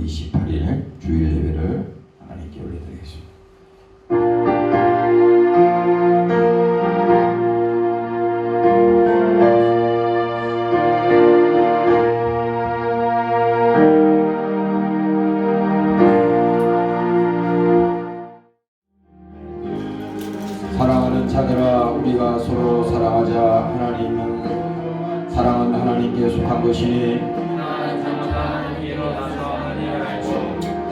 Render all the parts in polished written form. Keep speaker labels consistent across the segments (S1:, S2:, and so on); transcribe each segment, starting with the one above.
S1: 28일 주일 예배를 하나님께 올려드리겠습니다. 사랑하는 자들아, 우리가 서로 사랑하자. 사랑은 하나님께 속한 것이니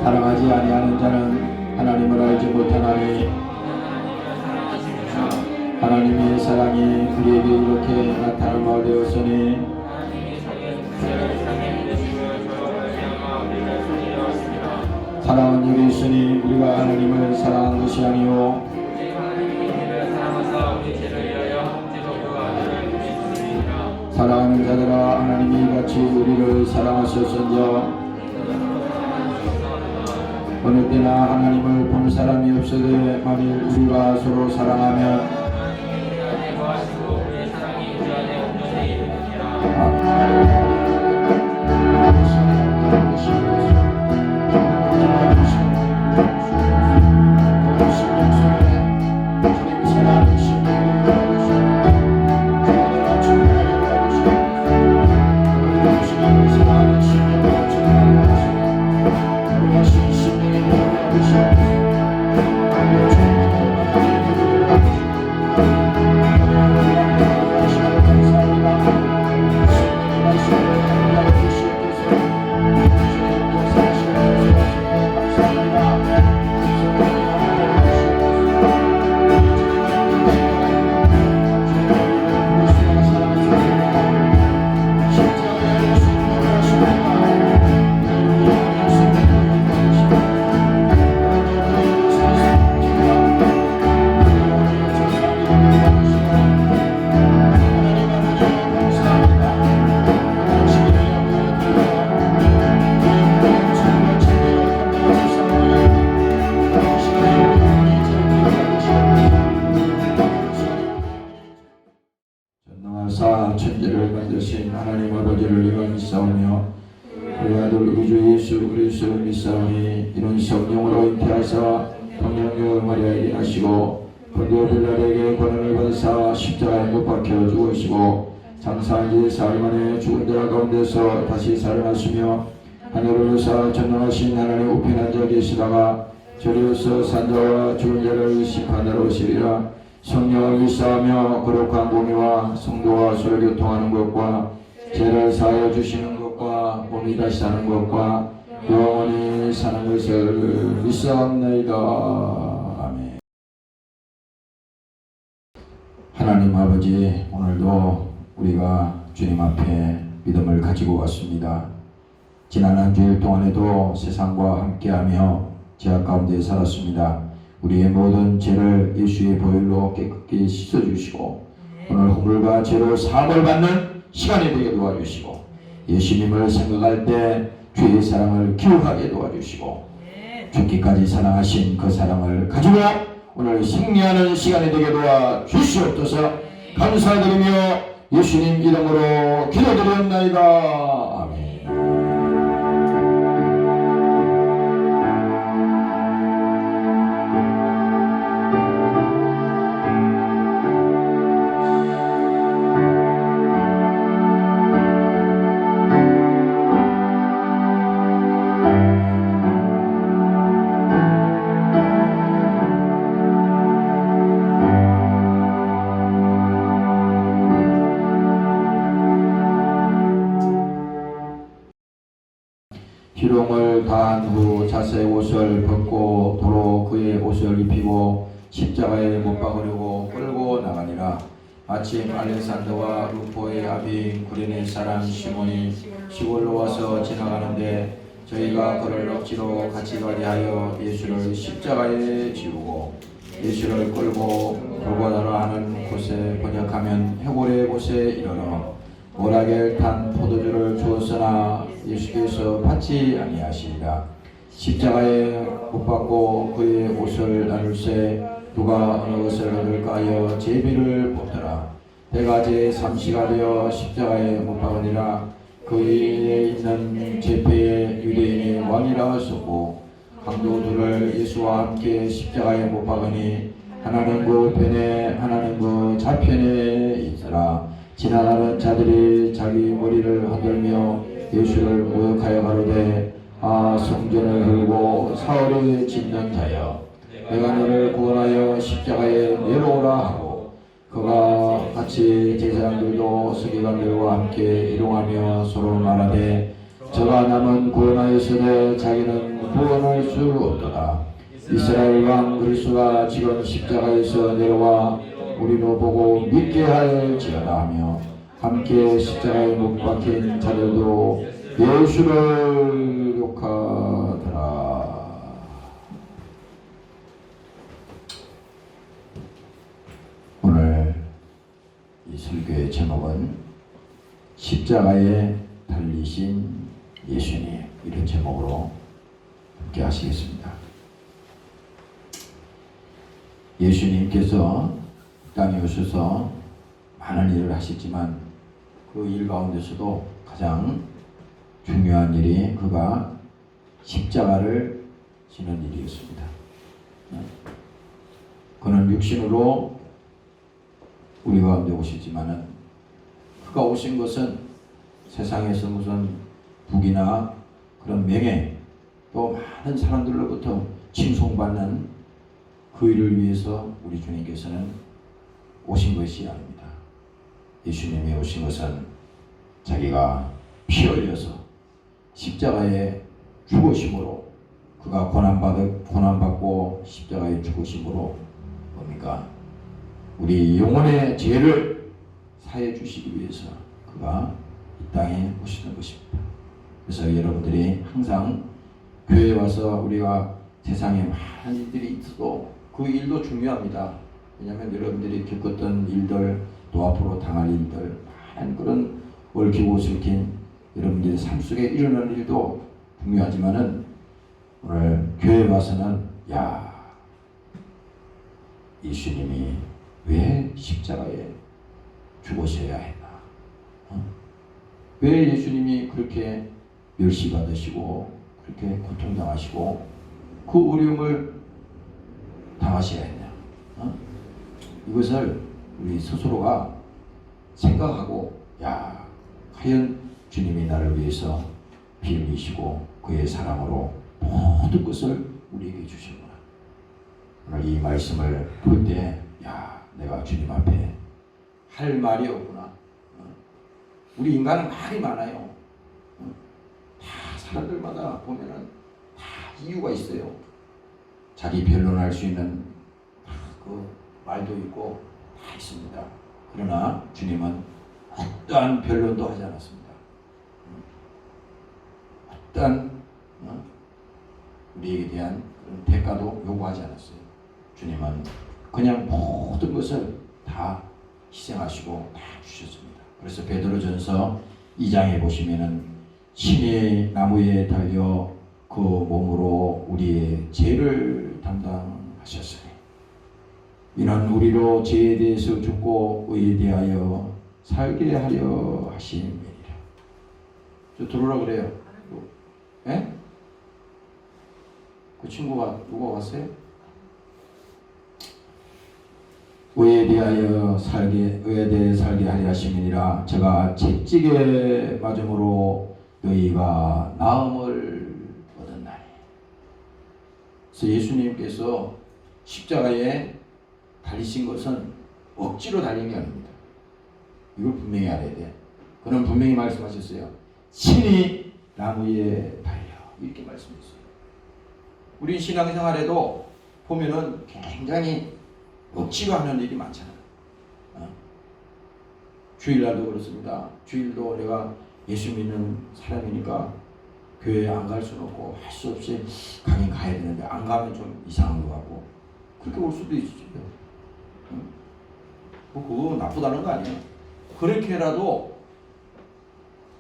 S1: 사랑하지 아니하는 자는 하나님을 알지 못하나니 하나님의 사랑이 우리에게 이렇게 나타난 바 되었으니 사랑은 여기 있으니 우리가 하나님을 사랑한 것이 아니요 사랑하는 자들아, 하나님이 같이 우리를 사랑하셨은저 어느 때나 하나님을 본 사람이 없으되 만일 우리가 서로 사랑하면 천지를 만드신 하나님 아버지를 내가 믿사오며 우리 아들 우리 주 예수 그리스도를 믿사오니 이는 성령으로 잉태하사 동양녀 마리아에게 하시고 본디오 빌라에게 권한을 받으사 십자가에 못 박혀 죽으시고 장사한 지 사흘 만에 죽은 자 가운데서 다시 살아나시며 하늘을 오사 전능하신 하나님 우편에 앉아 계시다가 저리로서 산자와 죽은 자를 심판하러 오시리라. 성령을 믿사하며 거룩한 공의와 성도와 서로 교통하는 것과 죄를 사하여 주시는 것과 몸이 다시 사는 것과 영원히 사는 것을 믿사옵나이다. 아멘. 하나님 아버지, 오늘도 우리가 주님 앞에 믿음을 가지고 왔습니다. 지난 한 주일 동안에도 세상과 함께하며 죄악 가운데 살았습니다. 우리의 모든 죄를 예수의 보혈로 깨끗이 씻어주시고 오늘 허물과 죄로 사함을 받는 시간이 되게 도와주시고 예수님을 생각할 때 주의 사랑을 기억하게 도와주시고 죽기까지 사랑하신 그 사랑을 가지고 오늘 승리하는 시간이 되게 도와주시옵소서. 감사드리며 예수님 이름으로 기도드렸나이다. 아멘. 희롱을 다한 후 자세의 옷을 벗고 도로 그의 옷을 입히고 십자가에 못 박으려고 끌고 나가니라. 마침 알렉산더와 루포의 아비인 구레네 사람 시몬이 시골로 와서 지나가는데 저희가 그를 억지로 같이 가게 하여 예수를 십자가에 지우고 예수를 끌고 골고다라 하는 곳에 번역하면 해골의 곳에 이르러 모락에 탄 포도주를 주었으나 예수께서 받지 아니하시니라. 십자가에 못 박고 그의 옷을 나눌세 누가 어느 것을 얻을까 하여 제비를 뽑더라. 배가 제 3시가 되어 십자가에 못 박으니라. 그 위에 있는 제페의 유대인의 왕이라 하셨고 강도들을 예수와 함께 십자가에 못 박으니 하나는 그 편에 하나는 그 좌편에 있으라. 지나가는 자들이 자기 머리를 흔들며 예수를 모욕하여 가로되 아 성전을 헐고 사흘을 짓는 자여 내가 너를 구원하여 십자가에 내려오라 하고 그가 같이 제사장들도 서기관들과 함께 일용하며 서로 말하되 저가 남은 구원하였으되 자기는 구원할 수 없도다. 이스라엘 왕 그리스도가 지금 십자가에서 내려와 우리로 보고 믿게 할지어다 하며 함께 십자가에 못 박힌 자들도 예수를 욕하더라. 오늘 이 설교의 제목은 십자가에 달리신 예수님, 이런 제목으로 함께 하시겠습니다. 예수님께서 땅에 오셔서 많은 일을 하셨지만 그 일 가운데서도 가장 중요한 일이 그가 십자가를 지는 일이었습니다. 그는 육신으로 우리 가운데 오시지만은 그가 오신 것은 세상에서 무슨 부귀나 그런 명예 또 많은 사람들로부터 칭송받는 그 일을 위해서 우리 주님께서는 오신 것이 아닙니다. 예수님이 오신 것은 자기가 피 흘려서 십자가에 죽으심으로 그가 고난받고 십자가에 죽으심으로 뭡니까? 우리 영혼의 죄를 사해 주시기 위해서 그가 이 땅에 오시는 것입니다. 그래서 여러분들이 항상 교회에 와서 우리가 세상에 많은 일들이 있어도 그 일도 중요합니다. 왜냐하면 여러분들이 겪었던 일들 또 앞으로 당할 일들 많은 그런 얽히고 설킨 여러분들의 삶 속에 일어나는 일도 중요하지만은 오늘 교회에 와서는 예수님이 왜 십자가에 죽으셔야 했나? 왜 예수님이 그렇게 멸시받으시고 그렇게 고통당하시고 그 어려움을 당하셔야 했냐? 이것을 우리 스스로가 생각하고 과연 주님이 나를 위해서 피 흘리시고 그의 사랑으로 모든 것을 우리에게 주시구나. 오늘 이 말씀을 볼 때 내가 주님 앞에 할 말이 없구나. 우리 인간은 말이 많아요. 다 사람들마다 보면은 다 이유가 있어요. 자기 변론할 수 있는 그 말도 있고 다 있습니다. 그러나 주님은 어떠한 변론도 하지 않았습니다. 어떠한 우리에게 대한 그런 대가도 요구하지 않았어요. 주님은 그냥 모든 것을 다 희생하시고 다 주셨습니다. 그래서 베드로전서 2장에 보시면은 신의 나무에 달려 그 몸으로 우리의 죄를 담당하셨으니 이는 우리로 죄에 대해서 죽고 의에 대하여 살게 하려 하심이니라. 저 들어오라 그래요. 예? 그 친구가 누가 왔어요? 의에 대해 살게 하려 하심이니라. 제가 채찍에 맞음으로 너희가 나음을 얻었나니. 그래서 예수님께서 십자가에 달리신 것은 억지로 달린 게 아닙니다. 이걸 분명히 알아야 돼. 그는 분명히 말씀하셨어요. 신이 나무에 달려 이렇게 말씀했어요. 우리 신앙생활에도 보면은 굉장히 억지로 하는 일이 많잖아요. 주일날도 그렇습니다. 주일도 내가 예수 믿는 사람이니까 교회에 안 갈 수는 없고 할 수 없이 가긴 가야 되는데 안 가면 좀 이상한 것 같고 그렇게 올 수도 있죠. 그거 나쁘다는 거 아니에요. 그렇게라도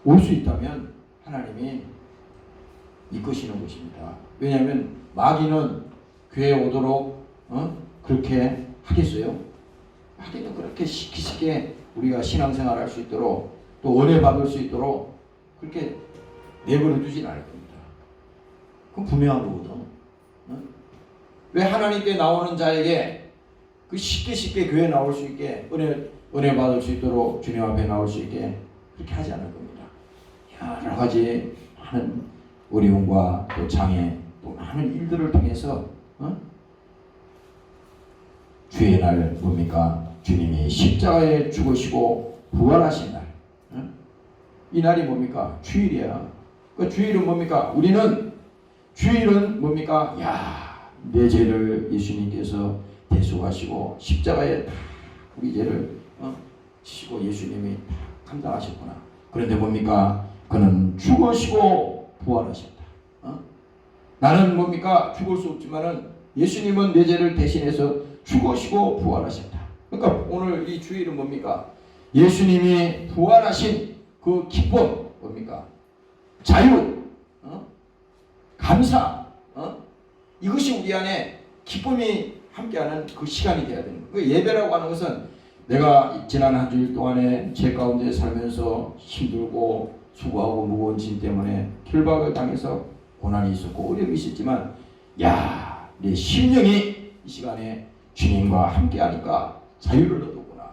S1: 올 수 있다면 하나님이 이끄시는 것입니다. 왜냐하면 마귀는 교회에 오도록 그렇게 하겠어요? 마귀는 그렇게 쉽게 우리가 신앙생활 할 수 있도록 또 은혜 받을 수 있도록 그렇게 내버려 두진 않을 겁니다. 그건 분명한 거거든. 왜 하나님께 나오는 자에게 그 쉽게 교회 나올 수 있게 은혜 받을 수 있도록 주님 앞에 나올 수 있게 그렇게 하지 않을 겁니다. 여러 가지 많은 어려움과 또 장애 또 많은 일들을 통해서 주의 날 뭡니까? 주님이 십자가에 죽으시고 부활하신 날. 이 날이 뭡니까? 주일이야. 그 주일은 뭡니까? 주일은 뭡니까? 내 죄를 예수님께서 대속하시고 십자가에 다 우리 죄를 지시고 예수님이 다 감당하셨구나. 그런데 뭡니까? 그는 죽으시고 부활하셨다. 나는 뭡니까? 죽을 수 없지만은 예수님은 내 죄를 대신해서 죽으시고 부활하셨다. 그러니까 오늘 이 주일은 뭡니까? 예수님이 부활하신 그 기쁨 뭡니까? 자유, 감사, 이것이 우리 안에 기쁨이 함께하는 그 시간이 되어야 되는 거예요. 그 예배라고 하는 것은 내가 지난 한 주일 동안에 제 가운데 살면서 힘들고 수고하고 무거운 짐 때문에 결박을 당해서 고난이 있었고 어려움이 있었지만 내 심령이 이 시간에 주님과 함께하니까 자유를 얻었구나.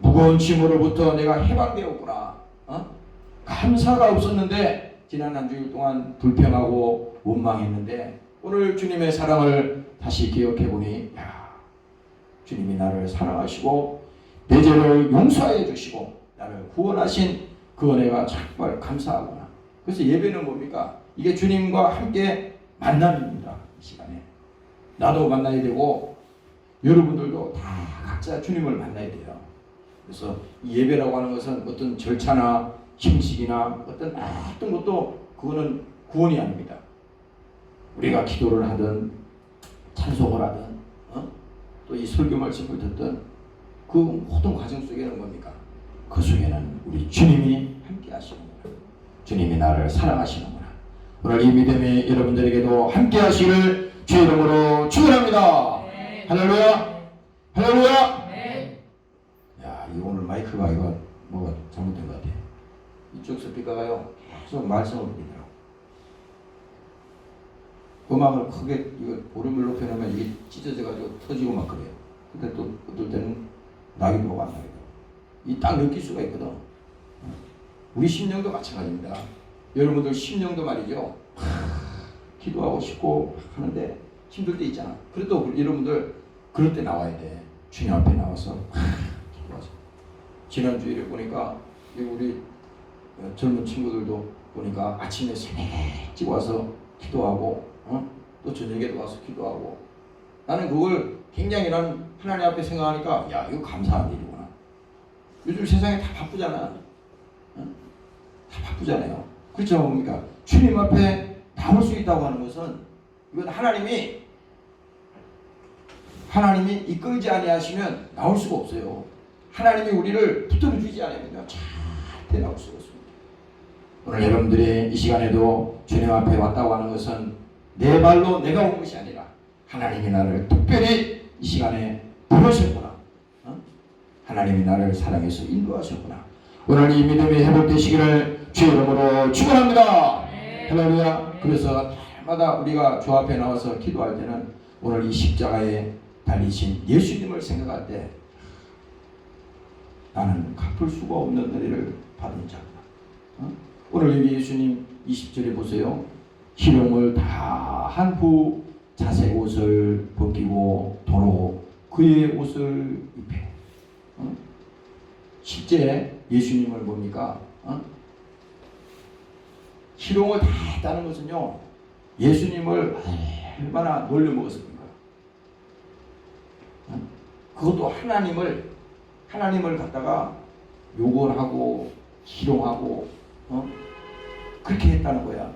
S1: 무거운 짐으로부터 내가 해방되었구나. 감사가 없었는데 지난 한 주일 동안 불평하고 원망했는데 오늘 주님의 사랑을 다시 기억해보니 주님이 나를 사랑하시고 내 죄를 용서해 주시고 나를 구원하신 그 은혜가 정말 감사하구나. 그래서 예배는 뭡니까? 이게 주님과 함께 만남입니다. 이 시간에 나도 만나야 되고 여러분들도 다 각자 주님을 만나야 돼요. 그래서 이 예배라고 하는 것은 어떤 절차나 형식이나 어떤 것도 그거는 구원이 아닙니다. 우리가 기도를 하든 찬송을 하든 또 이 설교 말씀을 듣든 그 모든 과정 속에는 뭡니까? 그 속에는 우리 주님이 함께 하시는구나. 주님이 나를 사랑하시는구나. 오늘 이 믿음이 여러분들에게도 함께 하시기를 주의 이름으로 축원합니다. 네. 할렐루야. 할렐루야. 네. 이 오늘 마이크가 이거 뭐가 잘못된 것 같아요. 이쪽 스피커가요 계속 말씀을 드리더라고. 음악을 크게 이거 볼륨을 높여놓으면 이게 찢어져가지고 터지고 막 그래요. 근데 또 어떨 때는 나기도 하고 안 나기도 하고. 이 딱 느낄 수가 있거든. 우리 심령도 마찬가지입니다. 여러분들 심령도 말이죠. 기도하고 싶고 하는데 힘들 때 있잖아. 그래도 여러분들 그럴 때 나와야 돼. 주님 앞에 나와서 기도하세요. 지난 주일에 보니까 우리 젊은 친구들도 보니까 아침에 새벽 일찍 와서 기도하고 또 저녁에도 와서 기도하고 나는 그걸 굉장히 난 하나님 앞에 생각하니까 이거 감사한 일이구나. 요즘 세상에 다 바쁘잖아. 다 바쁘잖아요. 그렇죠 뭡니까? 주님 앞에 나올 수 있다고 하는 것은 이건 하나님이 이끌지 아니하시면 나올 수가 없어요. 하나님이 우리를 붙들어 주지 않으면요 절대 나올 수가 없습니다. 오늘 여러분들이 이 시간에도 주님 앞에 왔다고 하는 것은 내 발로 내가 온 것이 아니라 하나님이 나를 특별히 이 시간에 부르셨구나. 하나님이 나를 사랑해서 인도하셨구나. 오늘 이 믿음이 회복되시기를 주의 이름으로 축원합니다. 할렐루야. 그래서 날마다 우리가 주 앞에 나와서 기도할 때는 오늘 이 십자가에 달리신 예수님을 생각할 때 나는 갚을 수가 없는 은혜를 받은 자구나. 오늘 여기 예수님 20절에 보세요. 희롱을 다 한 후 자색 옷을 벗기고 도로 그의 옷을 입혀. 실제 예수님을 뭡니까? 희롱을 다 했다는 것은요 예수님을 얼마나 놀려먹었습니까? 그것도 하나님을 갖다가 욕을 하고 희롱하고 그렇게 했다는 거야.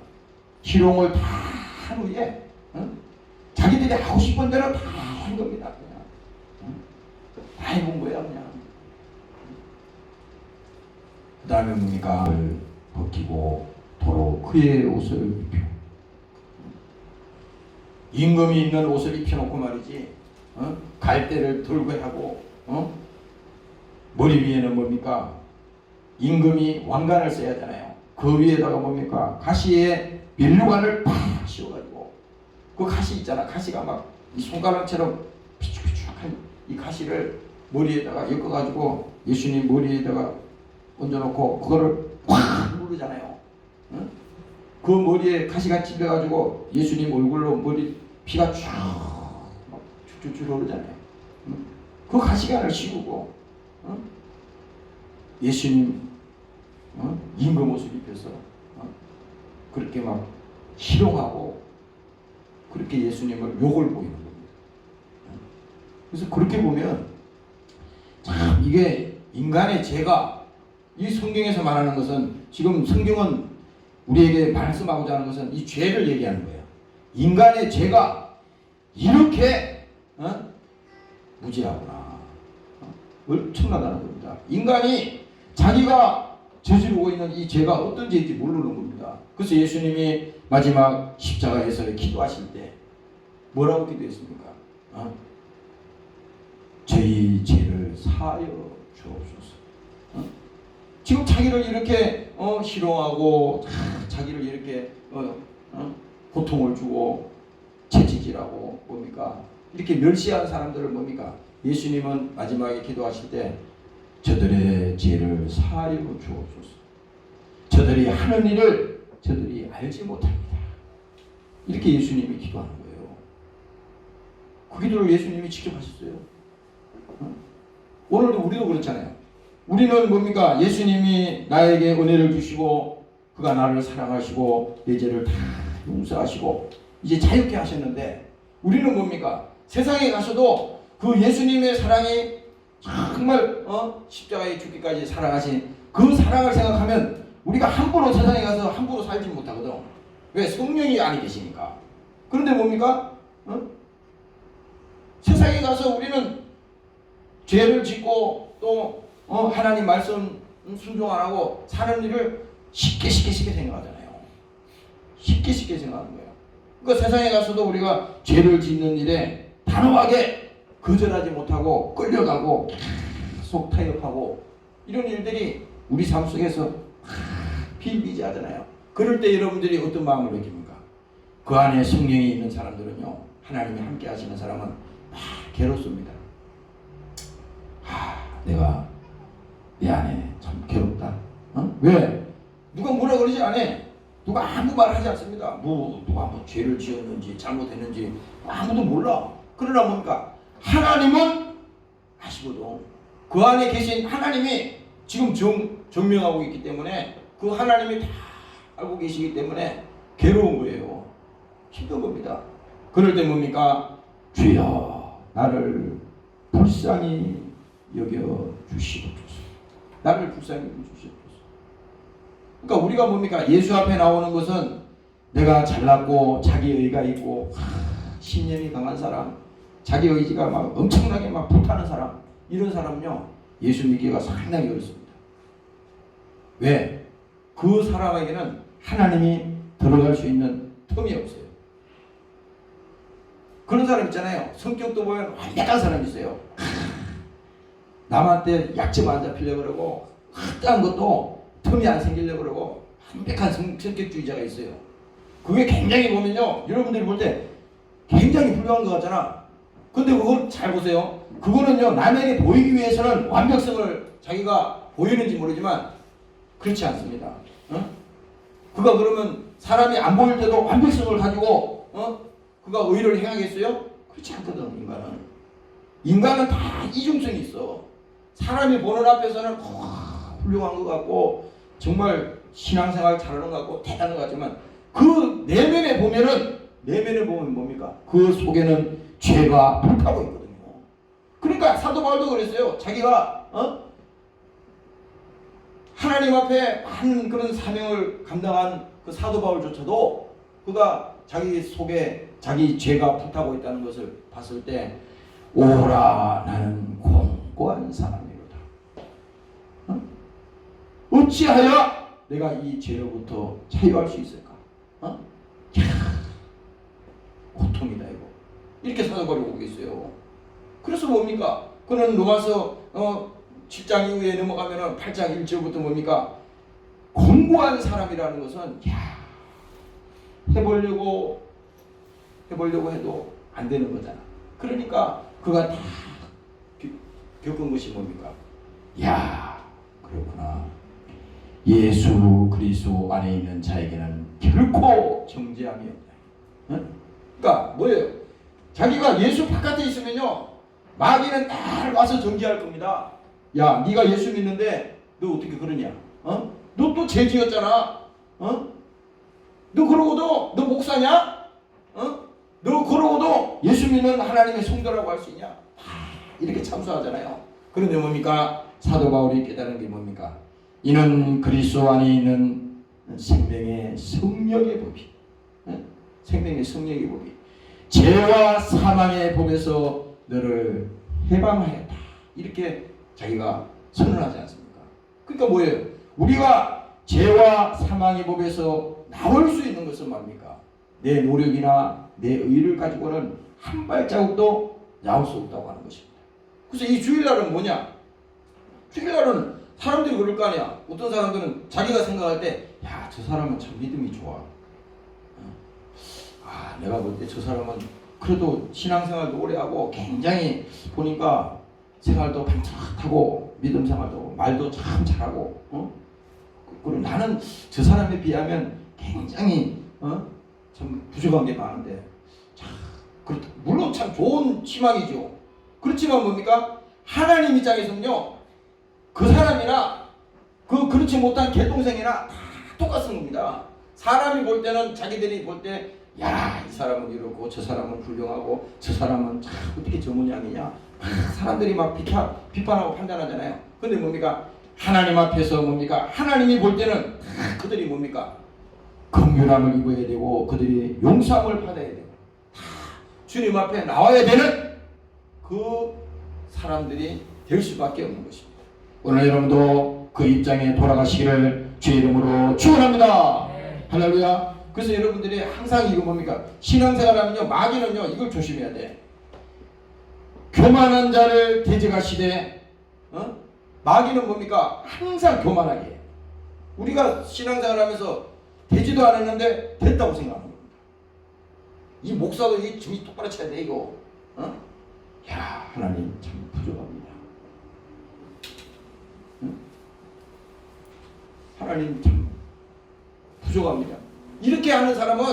S1: 희롱을 다 한 후에 자기들이 하고 싶은 대로 다 한 겁니다. 그냥 다 해본 거야 그냥. 그 다음에 뭡니까? 벗기고 도로 그의 옷을 입혀. 임금이 있는 옷을 입혀놓고 말이지 갈대를 들고 하고 머리 위에는 뭡니까? 임금이 왕관을 써야 하잖아요. 그 위에다가 뭡니까? 가시에 면류관을 팍 씌워가지고 그 가시 있잖아. 가시가 막 이 손가락처럼 피죽피죽한 이 가시를 머리에다가 엮어가지고 예수님 머리에다가 얹어놓고 그거를 확 누르잖아요. 응? 그 머리에 가시가 찔려가지고 예수님 얼굴로 머리 피가 쫙막 쭉쭉쭉 오르잖아요. 응? 그 가시관을 씌우고 응? 예수님 임금 옷을 입혀서 그렇게 막 희롱하고 그렇게 예수님을 욕을 보이는 겁니다. 그래서 그렇게 보면 참 이게 인간의 죄가 이 성경에서 말하는 것은 지금 성경은 우리에게 말씀하고자 하는 것은 이 죄를 얘기하는 거예요. 인간의 죄가 이렇게 무지하구나. 엄청나다는 겁니다. 인간이 자기가 저지르고 있는 이 죄가 어떤 죄인지 모르는 겁니다. 그래서 예수님이 마지막 십자가에서 기도하실 때 뭐라고 기도했습니까? 저희 죄를 사하여 주옵소서. 지금 자기를 이렇게 희롱하고 자기를 이렇게 고통을 주고 채찍질하고 뭡니까? 이렇게 멸시한 사람들을 뭡니까? 예수님은 마지막에 기도하실 때 저들의 죄를 사하여 주옵소서. 저들이 하는 일을 저들이 알지 못합니다. 이렇게 예수님이 기도하는 거예요. 그 기도를 예수님이 직접 하셨어요. 오늘도 우리도 그렇잖아요. 우리는 뭡니까? 예수님이 나에게 은혜를 주시고 그가 나를 사랑하시고 내 죄를 다 용서하시고 이제 자유케 하셨는데 우리는 뭡니까? 세상에 가서도 그 예수님의 사랑이 정말 십자가에 죽기까지 사랑하신 그 사랑을 생각하면 우리가 함부로 세상에 가서 함부로 살지 못하거든. 왜? 성령이 안에 계시니까. 그런데 뭡니까? 세상에 가서 우리는 죄를 짓고 또 하나님 말씀 순종 안 하고 사는 일을 쉽게 생각하잖아요. 쉽게 생각하는 거예요. 그러니까 세상에 가서도 우리가 죄를 짓는 일에 단호하게 거절하지 못하고 끌려가고 계속 타협하고 이런 일들이 우리 삶 속에서 비일비재하잖아요. 그럴 때 여러분들이 어떤 마음을 느낍니까? 그 안에 성령이 있는 사람들은요, 하나님이 함께 하시는 사람은 막 괴롭습니다. 내가 내 안에 참 괴롭다. 왜? 누가 뭐라 그러지 않아. 누가 아무 말 하지 않습니다. 누가 뭐 죄를 지었는지 잘못했는지 아무도 몰라. 그러나 뭡니까? 하나님은 아시거든. 그 안에 계신 하나님이 지금 증명하고 있기 때문에 그 하나님이 다 알고 계시기 때문에 괴로운 거예요. 힘든 겁니다. 그럴 때 뭡니까? 주여 나를 불쌍히 여겨 주시옵소서. 나를 불쌍히 여겨 주시옵소서. 그러니까 우리가 뭡니까? 예수 앞에 나오는 것은 내가 잘났고 자기 의가 있고 신념이 강한 사람, 자기 의지가 막 엄청나게 막 불타는 사람, 이런 사람은요 예수 믿기가 상당히 어렵습니다. 왜? 그 사람에게는 하나님이 들어갈 수 있는 틈이 없어요. 그런 사람 있잖아요. 성격도 보면 완벽한 사람이 있어요. 남한테 약점 안 잡히려고 그러고 한 것도 틈이 안 생기려고 그러고 완벽한 성격주의자가 있어요. 그게 굉장히 보면요, 여러분들이 볼 때 굉장히 훌륭한 것 같잖아. 근데 그걸 잘 보세요. 그거는요 남에게 보이기 위해서는 완벽성을 자기가 보이는지 모르지만 그렇지 않습니다. 그가 그러면 사람이 안 보일 때도 완벽성을 가지고 그가 의를 행하겠어요? 그렇지 않거든. 인간은 다 이중성이 있어. 사람이 보는 앞에서는 훌륭한 것 같고 정말 신앙생활 잘하는 것 같고 대단한 것 같지만 그 내면에 보면 뭡니까? 그 속에는 죄가 불타고 있거든요. 그러니까 사도 바울도 그랬어요. 자기가 하나님 앞에 많은 그런 사명을 감당한 그 사도 바울조차도 그가 자기 속에 자기 죄가 불타고 있다는 것을 봤을 때 오라 나는 공고한 사람이로다. 어찌하여 내가 이 죄로부터 자유할 수 있을까? 고통이다 이거. 이렇게 사도 바울이 보고 있어요. 그래서 뭡니까? 그는 로마서 7장 이후에 넘어가면은 8장 1절부터 뭡니까? 공고한 사람이라는 것은 해보려고 해도 안 되는 거잖아. 그러니까 그가 다 겪은 것이 뭡니까? 그렇구나. 예수 그리스도 안에 있는 자에게는 결코 정죄함이 없다. 그러니까 뭐예요? 자기가 예수 바깥에 있으면요, 마귀는 다 와서 정죄할 겁니다. 야, 네가 예수 믿는데 너 어떻게 그러냐? 너 또 죄 지었잖아. 너 그러고도 너 목사냐? 너 그러고도 예수 믿는 하나님의 성도라고 할 수 있냐? 이렇게 참수하잖아요. 그런데 뭡니까? 사도 바울이 깨달은 게 뭡니까? 이는 그리스도 안에 있는 생명의 성령의 법이, 생명의 성령의 법이 죄와 사망의 법에서 너를 해방하였다. 이렇게 자기가 선언하지 않습니까? 그러니까 뭐예요? 우리가 죄와 사망의 법에서 나올 수 있는 것은 뭡니까? 내 노력이나 내 의를 가지고는 한 발자국도 나올 수 없다고 하는 것입니다. 그래서 이 주일날은 뭐냐? 주일날은 사람들이 그럴 거 아니야. 어떤 사람들은 자기가 생각할 때, 저 사람은 참 믿음이 좋아. 내가 볼 때 저 사람은 그래도 신앙생활도 오래 하고 굉장히 보니까 생활도 반짝하고 믿음 생활도 말도 참 잘하고, 그리고 나는 저 사람에 비하면 굉장히 참 부족한 게 많은데, 물론 참 좋은 희망이죠. 그렇지만 뭡니까? 하나님 입장에서는요, 그 사람이나 그렇지 못한 개동생이나 다 똑같은 겁니다. 사람이 볼 때는 자기들이 볼 때, 이 사람은 이렇고 저 사람은 훌륭하고 저 사람은 참 어떻게 저 모양이냐, 사람들이 막 비판하고 판단하잖아요. 근데 뭡니까? 하나님 앞에서 뭡니까? 하나님이 볼 때는 그들이 뭡니까? 긍휼함을 입어야 되고 그들이 용서함을 받아야 되고 주님 앞에 나와야 되는 그 사람들이 될 수밖에 없는 것입니다. 오늘 여러분도 그 입장에 돌아가시기를 주의 이름으로 축원합니다. 할렐루야. 그래서 여러분들이 항상 이거 뭡니까? 신앙생활하면요, 마귀는요, 이걸 조심해야 돼. 교만한 자를 대적하시되, 마귀는 뭡니까? 항상 교만하게 해. 우리가 신앙생활하면서 되지도 않았는데 됐다고 생각하는 겁니다. 이 목사도 이 정신 똑바로 쳐야 돼 이거. 하나님 참 부족합니다. 하나님 참 부족합니다. 이렇게 하는 사람은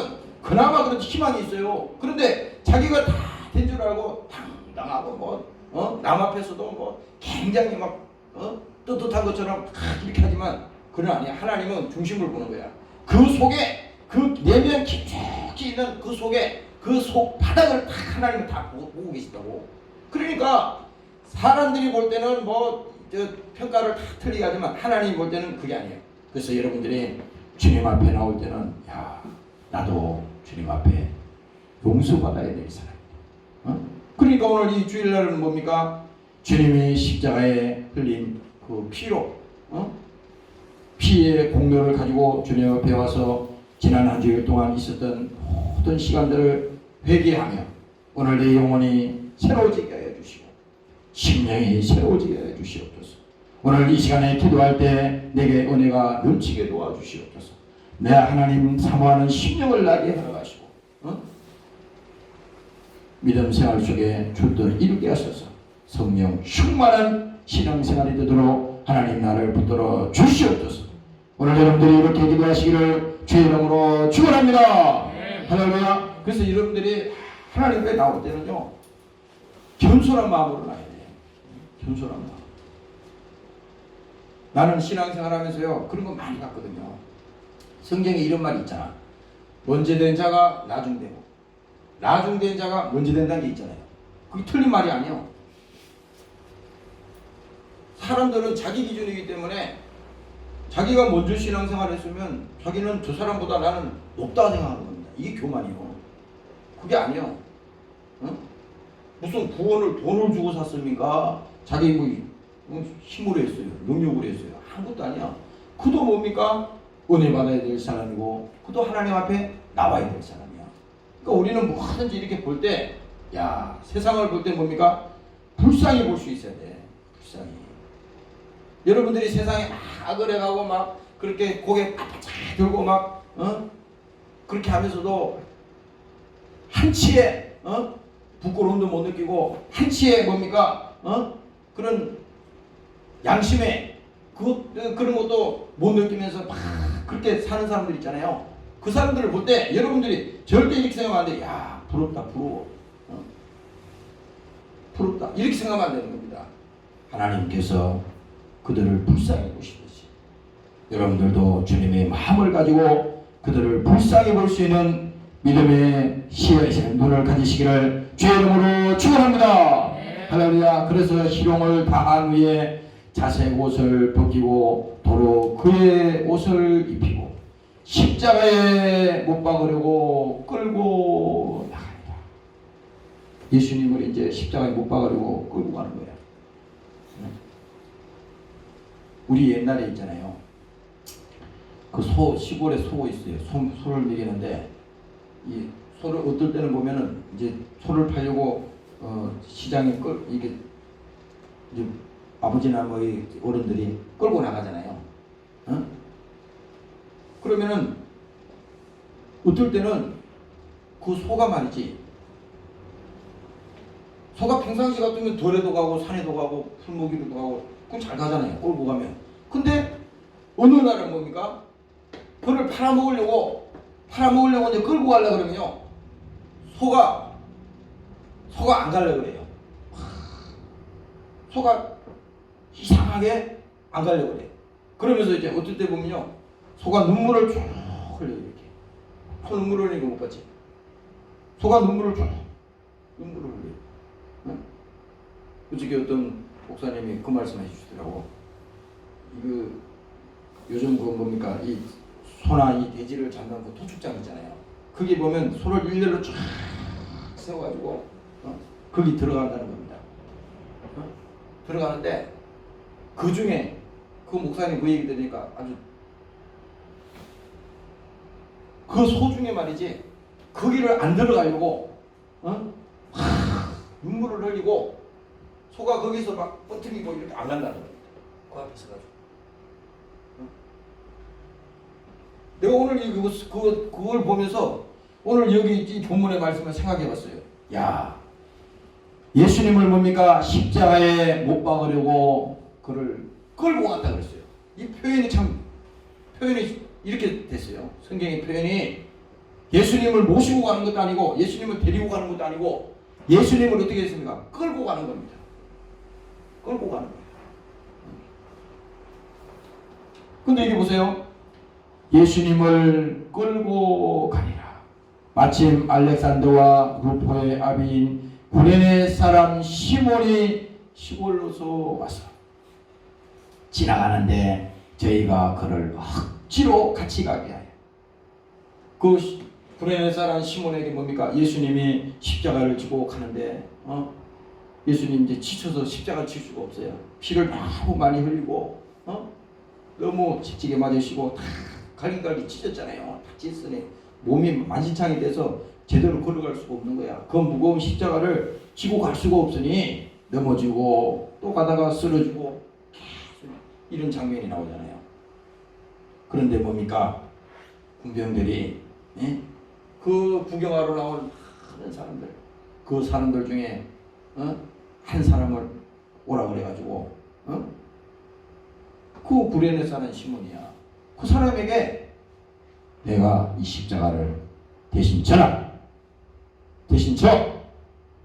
S1: 그나마 그런 희망이 있어요. 그런데 자기가 다 된 줄 알고 당당하고 남 앞에서도 굉장히 막 떳떳한 것처럼 이렇게 하지만 그건 아니야. 하나님은 중심을 보는 거야. 그 속에 그 내면 깊이 있는 그 속에 그 속 바닥을 다 하나님은 다 보고 계시다고. 그러니까 사람들이 볼 때는 평가를 다 틀리게 하지만 하나님이 볼 때는 그게 아니에요. 그래서 여러분들이 주님 앞에 나올 때는 나도 주님 앞에 용서받아야 될 사람이다. 그러니까 오늘 이 주일날은 뭡니까? 주님이 십자가에 흘린 그 피로, 피의 공로를 가지고 주님 앞에 와서 지난 한 주일 동안 있었던 모든 시간들을 회개하며 오늘 내 영혼이 새로워지게 하여 주시고 심령이 새로워지게 하여 주시옵소서. 오늘 이 시간에 기도할 때 내게 은혜가 넘치게 도와주시옵소서. 내 하나님 사모하는 심령을 나게 하여 가시고 믿음 생활 속에 줄도 이루게 하소서. 성령 충만한 신앙생활이 되도록 하나님 나를 붙들어 주시옵소서. 오늘 여러분들이 이렇게 기도하시기를 주의 이름으로 축원합니다. 할렐루야. 그래서 여러분들이 하나님 앞에 나올 때는요, 겸손한 마음으로 나야 돼요. 겸손한 마음. 나는 신앙생활하면서요 그런 거 많이 봤거든요. 성경에 이런 말이 있잖아. 먼저 된 자가 나중되고 나중된 자가 먼저 된다는 게 있잖아요. 그게 틀린 말이 아니에요. 사람들은 자기 기준이기 때문에 자기가 먼저 신앙생활을 했으면 자기는 저 사람보다 나는 높다 생각하는 겁니다. 이게 교만이요. 그게 아니에요. 무슨 구원을 돈을 주고 샀습니까? 자기 힘으로 했어요. 능력으로 했어요. 아무것도 아니야. 그도 뭡니까? 은혜 받아야 될 사람이고 그도 하나님 앞에 나와야 될 사람이야. 그러니까 우리는 뭐든지 이렇게 볼 때 세상을 볼 때 뭡니까? 불쌍히 볼 수 있어야 돼. 불쌍히. 여러분들이 세상에 막 악을 해가고 막 그렇게 고개 바짝 들고 막 그렇게 하면서도 한치의 부끄러움도 못 느끼고 한치의 뭡니까 그런 양심에 그런 것도 못 느끼면서 막 그렇게 사는 사람들 있잖아요. 그 사람들을 볼 때 여러분들이 절대 이렇게 생각하면 안 돼. 야, 부럽다, 부러워. 부럽다. 이렇게 생각하면 안 되는 겁니다. 하나님께서 그들을 불쌍히 보시듯이 여러분들도 주님의 마음을 가지고 그들을 불쌍히 볼 수 있는 믿음의 시야의 눈을 가지시기를 주의 이름으로 축원합니다. 할렐루야. 그래서 희롱을 당한 후에 자색 옷을 벗기고 도로 그의 옷을 입히고 십자가에 못 박으려고 끌고 나간다. 예수님을 이제 십자가에 못 박으려고 끌고 가는 거야. 우리 옛날에 있잖아요. 그 시골에 소 있어요. 소를 먹이는데 이 소를 어떨 때는 보면은 이제 소를 팔려고 시장에 이게 이제 아버지나 뭐 어른들이 끌고 나가잖아요. 그러면은 어떨 때는 그 소가 말이지. 소가 평상시 같으면 들에도 가고 산에도 가고 풀먹이로도 가고 그럼 잘 가잖아요. 끌고 가면. 근데 어느 날은 뭡니까? 그걸 팔아먹으려고 이제 끌고 가려고 그러면요. 소가 안 가려고 그래요. 소가 이상하게 안 가려고 그래요. 그러면서 이제 어떨 때 보면요. 소가 눈물을 쭉 흘려요. 이렇게. 소 눈물을 흘리는 거 못 봤지? 소가 눈물을 흘려요. 응? 어저께 어떤 목사님이 그 말씀 해주시더라고. 요즘 그 뭡니까? 이 소나 이 돼지를 잡는 그 토축장 있잖아요. 거기 보면 소를 일렬로 쫙 세워가지고 거기 들어간다는 겁니다. 들어가는데 그 중에 그 목사님 그 얘기 들으니까 아주 그 소 중에 말이지 거기를 안 들어가려고 눈물을 흘리고 소가 거기서 막 뻗트리고 이렇게 안 간다는 겁니다. 그 앞에서 가지고. 내가 오늘 그걸 보면서 오늘 여기 이 본문의 말씀을 생각해 봤어요. 야, 예수님을 뭡니까? 십자가에 못 박으려고 그를 끌고 갔다 그랬어요. 이 표현이 이렇게 됐어요. 성경의 표현이 예수님을 모시고 가는 것도 아니고 예수님을 데리고 가는 것도 아니고 예수님을 어떻게 했습니까? 끌고 가는 겁니다. 끌고 가는 거예요. 근데 이게 보세요. 예수님을 끌고 가니라. 마침 알렉산더와 루포의 아비인 구레네 사람 시몬이 시골로서 왔어. 지나가는데 저희가 그를 억지로 같이 가게 하여. 그 구레네 사람 시몬에게 뭡니까? 예수님이 십자가를 지고 가는데 예수님 이제 지쳐서 십자가를 칠 수가 없어요. 피를 너무 많이 흘리고 너무 칙칙에 맞으시고 다 갈기갈기 찢었잖아요. 다 찢었으니 몸이 만신창이 돼서 제대로 걸어갈 수가 없는 거야. 그 무거운 십자가를 지고 갈 수가 없으니 넘어지고 또 가다가 쓰러지고 이런 장면이 나오잖아요. 그런데 뭡니까? 군병들이 그 구경하러 나온 많은 사람들, 그 사람들 중에 한 사람을 오라 그래가지고 그 구레네 사는 시몬이야. 그 사람에게 내가 이 십자가를 대신 져라. 대신 져.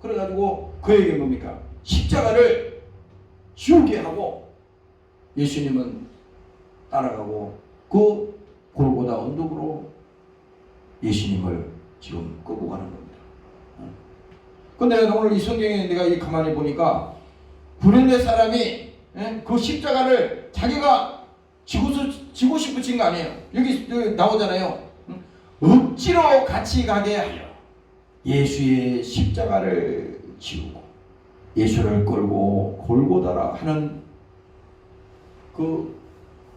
S1: 그래가지고 그에게 뭡니까? 십자가를 지우게 하고 예수님은 따라가고 그 골고다 언덕으로 예수님을 지금 끌고 가는 겁니다. 근데 오늘 이 성경에 내가 가만히 보니까 구레네 사람이 그 십자가를 자기가 지고 싶으신 거 아니에요. 여기 나오잖아요. 억지로 같이 가게 하여 예수의 십자가를 지우고 예수를 끌고 골고다라 하는 그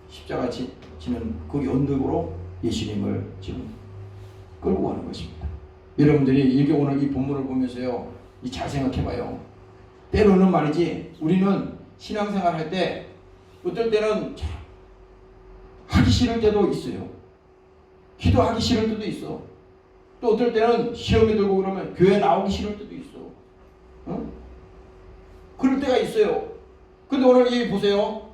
S1: 십자가 지는 거기 언덕으로 예수님을 지금 끌고 가는 것입니다. 여러분들이 이렇게 오늘 이 본문을 보면서요, 잘 생각해봐요. 때로는 말이지 우리는 신앙생활 할 때 어떨 때는 하기 싫을 때도 있어요. 기도하기 싫을 때도 있어. 또 어떨 때는 시험이 들고 그러면 교회 나오기 싫을 때도 있어. 그럴 때가 있어요. 근데 오늘 이 보세요.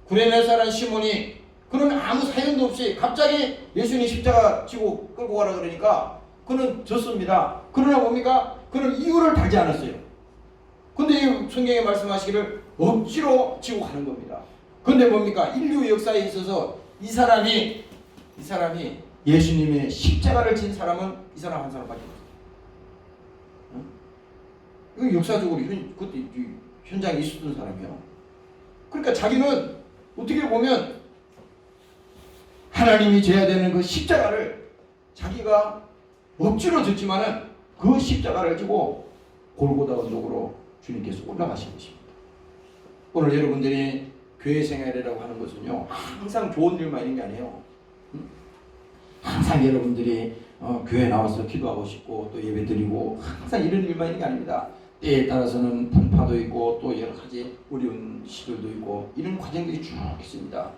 S1: 구레네사라는 시몬이 그는 아무 사연도 없이 갑자기 예수님 십자가 지고 끌고 가라 그러니까 그는 졌습니다. 그러나 뭡니까? 그는 이유를 달지 않았어요. 근데 이 성경에 말씀하시기를 억지로 지고 가는 겁니다. 근데 뭡니까? 인류 역사에 있어서 이 사람이 예수님의 십자가를 진 사람은 이 사람 한 사람밖에 없어요. 이거 역사적으로 그것도 현장에 있었던 사람이에요. 그러니까 자기는 어떻게 보면 하나님이 져야 되는 그 십자가를 자기가 억지로 졌지만은 그 십자가를 지고 골고다 언덕으로 주님께서 올라가신 것입니다. 오늘 여러분들이 교회 생활이라고 하는 것은요, 항상 좋은 일만 있는 게 아니에요. 항상 여러분들이 교회 나와서 기도하고 싶고 또 예배 드리고 항상 이런 일만 있는 게 아닙니다. 때에 따라서는 풍파도 있고 또 여러 가지 어려운 시절도 있고 이런 과정들이 쭉 있습니다.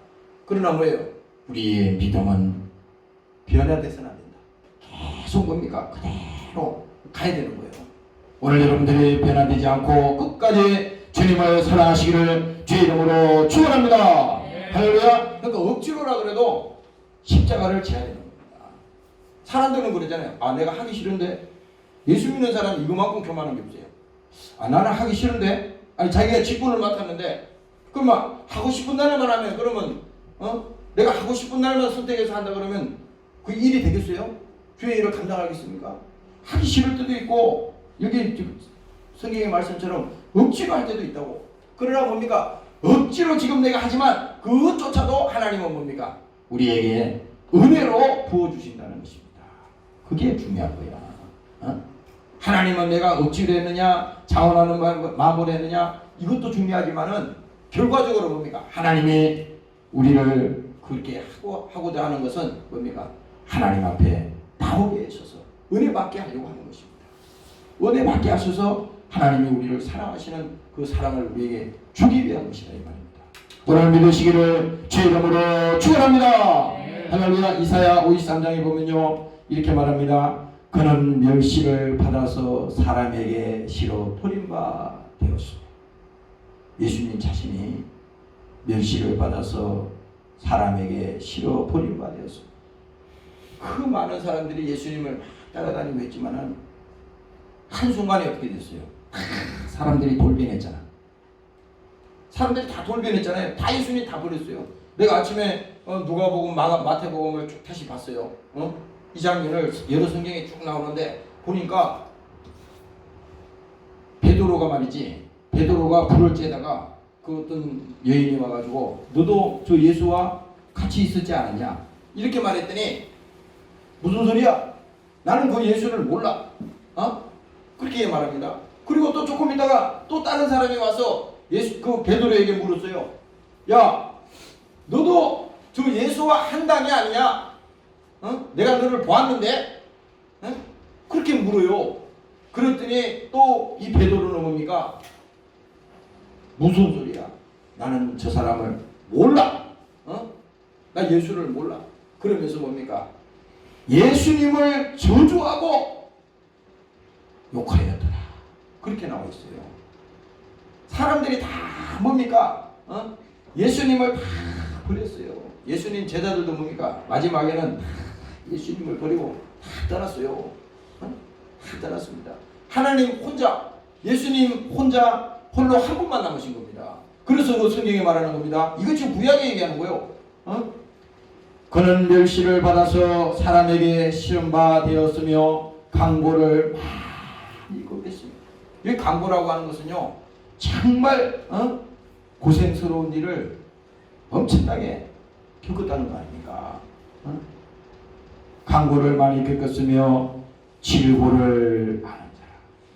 S1: 그러나 뭐예요? 우리의 믿음은 변화돼서는 안 된다. 계속 뭡니까? 그대로 가야 되는 거예요. 오늘 여러분들이 변화되지 않고 끝까지 주님을 사랑하시기를 주의 이름으로 축원합니다. 할렐루야. 그러니까 억지로라 그래도 십자가를 져야 되는 겁니다. 사람들은 그러잖아요. 아, 내가 하기 싫은데. 예수 믿는 사람이 이거만큼 교만한 게 없어요. 아, 나는 하기 싫은데. 아니, 자기가 직분을 맡았는데 그러면 하고 싶은 날만 하면 그러면 내가 하고 싶은 날만 선택해서 한다 그러면 그 일이 되겠어요? 주의 일을 감당하겠습니까? 하기 싫을 때도 있고 여기 성경의 말씀처럼 억지로 할 때도 있다고. 그러나 뭡니까? 억지로 지금 내가 하지만 그것조차도 하나님은 뭡니까? 우리에게 은혜로 부어주신다는 것입니다. 그게 중요한 거야. 하나님은 내가 억지로 했느냐 자원하는 마음으로 했느냐 이것도 중요하지만은 결과적으로 뭡니까? 하나님이 우리를 그렇게 하고자 하는 것은 뭡니까? 하나님 앞에 나오게 하셔서 은혜 받게 하려고 하는 것입니다. 은혜 받게 하셔서 하나님이 우리를 사랑하시는 그 사랑을 우리에게 주기 위한 것이다 이 말입니다. 오늘 믿으시기를 주의 이름으로 축원합니다. 할렐루야. 이사야 53장에 보면요 이렇게 말합니다. 그는 멸시를 받아서 사람에게 시로 버림바 되었습니다. 예수님 자신이 멸시를 받아서 사람에게 시로 버림바 되었습니다. 그 많은 사람들이 예수님을 막 따라다니고 했지만은 한순간에 어떻게 됐어요? 사람들이 돌변했잖아. 사람들이 다 돌변했잖아요. 다 예수님 다 버렸어요. 내가 아침에 누가복음 마태복음을 쭉 다시 봤어요. 이 장면을 여러 성경에 쭉 나오는데 보니까 베드로가 말이지. 베드로가 불을 쬐다가 그 어떤 여인이 와가지고 너도 저 예수와 같이 있었지 않았냐? 이렇게 말했더니 무슨 소리야? 나는 그 예수를 몰라. 그렇게 말합니다. 그리고 또 조금 있다가 또 다른 사람이 와서 그 베드로에게 물었어요. 야, 너도 저 예수와 한 당이 아니냐? 내가 너를 보았는데? 그렇게 물어요. 그랬더니 또 이 베드로는 뭡니까? 무슨 소리야? 나는 저 사람을 몰라. 나 예수를 몰라. 그러면서 뭡니까? 예수님을 저주하고 욕하였더라. 그렇게 나와 있어요. 사람들이 다 뭡니까? 예수님을 다 버렸어요. 예수님 제자들도 뭡니까? 마지막에는 예수님을 버리고 다 떠났어요. 다 떠났습니다. 하나님 혼자, 예수님 혼자 홀로 한 분만 남으신 겁니다. 그래서 그 성경에 말하는 겁니다. 이거 지금 구약에 얘기하는 거예요. 그는 멸시를 받아서 사람에게 시험바 되었으며 강보를 많이 겪었습니다. 이 강보라고 하는 것은요 정말 고생스러운 일을 엄청나게 겪었다는 거 아닙니까? 강보를 많이 겪었으며 질고를 하는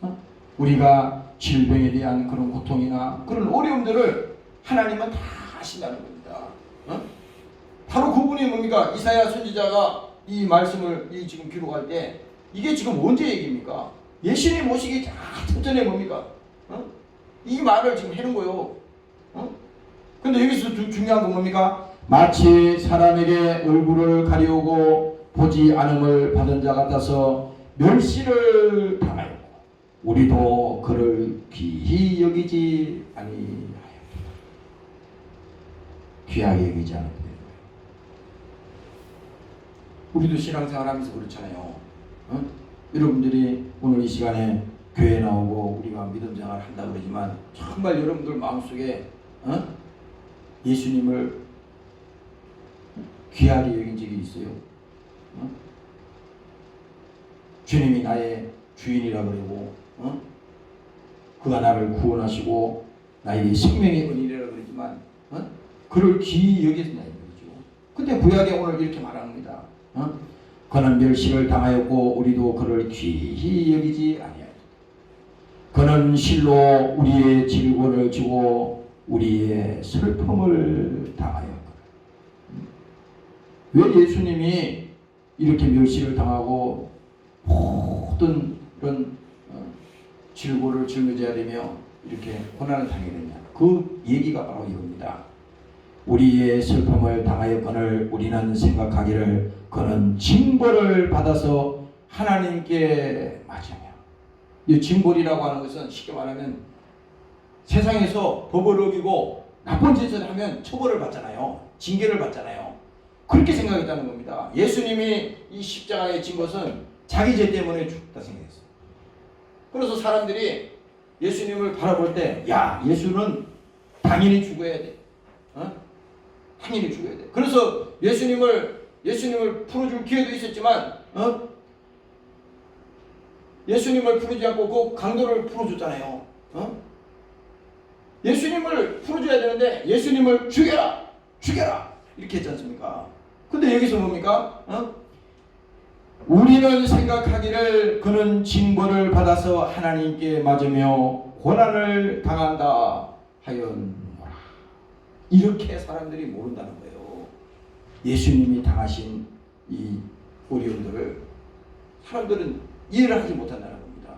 S1: 자라. 우리가 질병에 대한 그런 고통이나 그런 어려움들을 하나님은 다 아신다는 겁니다. 바로 그분이 뭡니까? 이사야 선지자가 이 말씀을 지금 기록할 때 이게 지금 언제 얘기입니까? 예수님 오시기 전에 뭡니까? 이 말을 지금 해놓은 거예요. 근데 여기서 중요한 건 뭡니까? 마치 사람에게 얼굴을 가리우고 보지 않음을 받은 자 같아서 멸시를 당하였고 우리도 그를 귀히 여기지 아니하였다. 귀하게 여기지 않았다. 우리도 신앙생활하면서 그렇잖아요. 여러분들이 오늘 이 시간에 교회 나오고 우리가 믿음 생활 한다 그러지만 정말 여러분들 마음속에 예수님을 귀하게 여긴 적이 있어요? 주님이 나의 주인이라 그러고 그가 나를 구원하시고 나에게 생명의 은혜라 그러지만 그를 귀히 여겼냐 이거죠. 근데 구약에 오늘 이렇게 말합니다. 그는 멸시를 당하였고 우리도 그를 귀히 여기지 아니하였다. 그는 실로 우리의 질고를 지고 우리의 슬픔을 당하였거든. 왜 예수님이 이렇게 멸시를 당하고 모든 이런 질고를 짊어져야 되며 이렇게 고난을 당해야 되냐? 그 얘기가 바로 이겁니다. 우리의 슬픔을 당하였거늘 우리는 생각하기를 그는 징벌을 받아서 하나님께 맞으며. 이 징벌이라고 하는 것은 쉽게 말하면 세상에서 법을 어기고 나쁜 짓을 하면 처벌을 받잖아요. 징계를 받잖아요. 그렇게 생각했다는 겁니다. 예수님이 이 십자가에 진 것은 자기 죄 때문에 죽다 생각했어요. 그래서 사람들이 예수님을 바라볼 때 야, 예수는 당연히 죽어야 돼. 당연히 죽어야 돼. 그래서 예수님을 풀어줄 기회도 있었지만 예수님을 풀어주지 않고 그 강도를 풀어줬잖아요. 예수님을 풀어줘야 되는데 예수님을 죽여라 이렇게 했지 않습니까? 근데 여기서 뭡니까? 우리는 생각하기를 그는 징벌을 받아서 하나님께 맞으며 고난을 당한다 하였노라. 이렇게 사람들이 모른다는 거예요. 예수님이 당하신 이 어려움들을 사람들은 이해를 하지 못한다는 겁니다.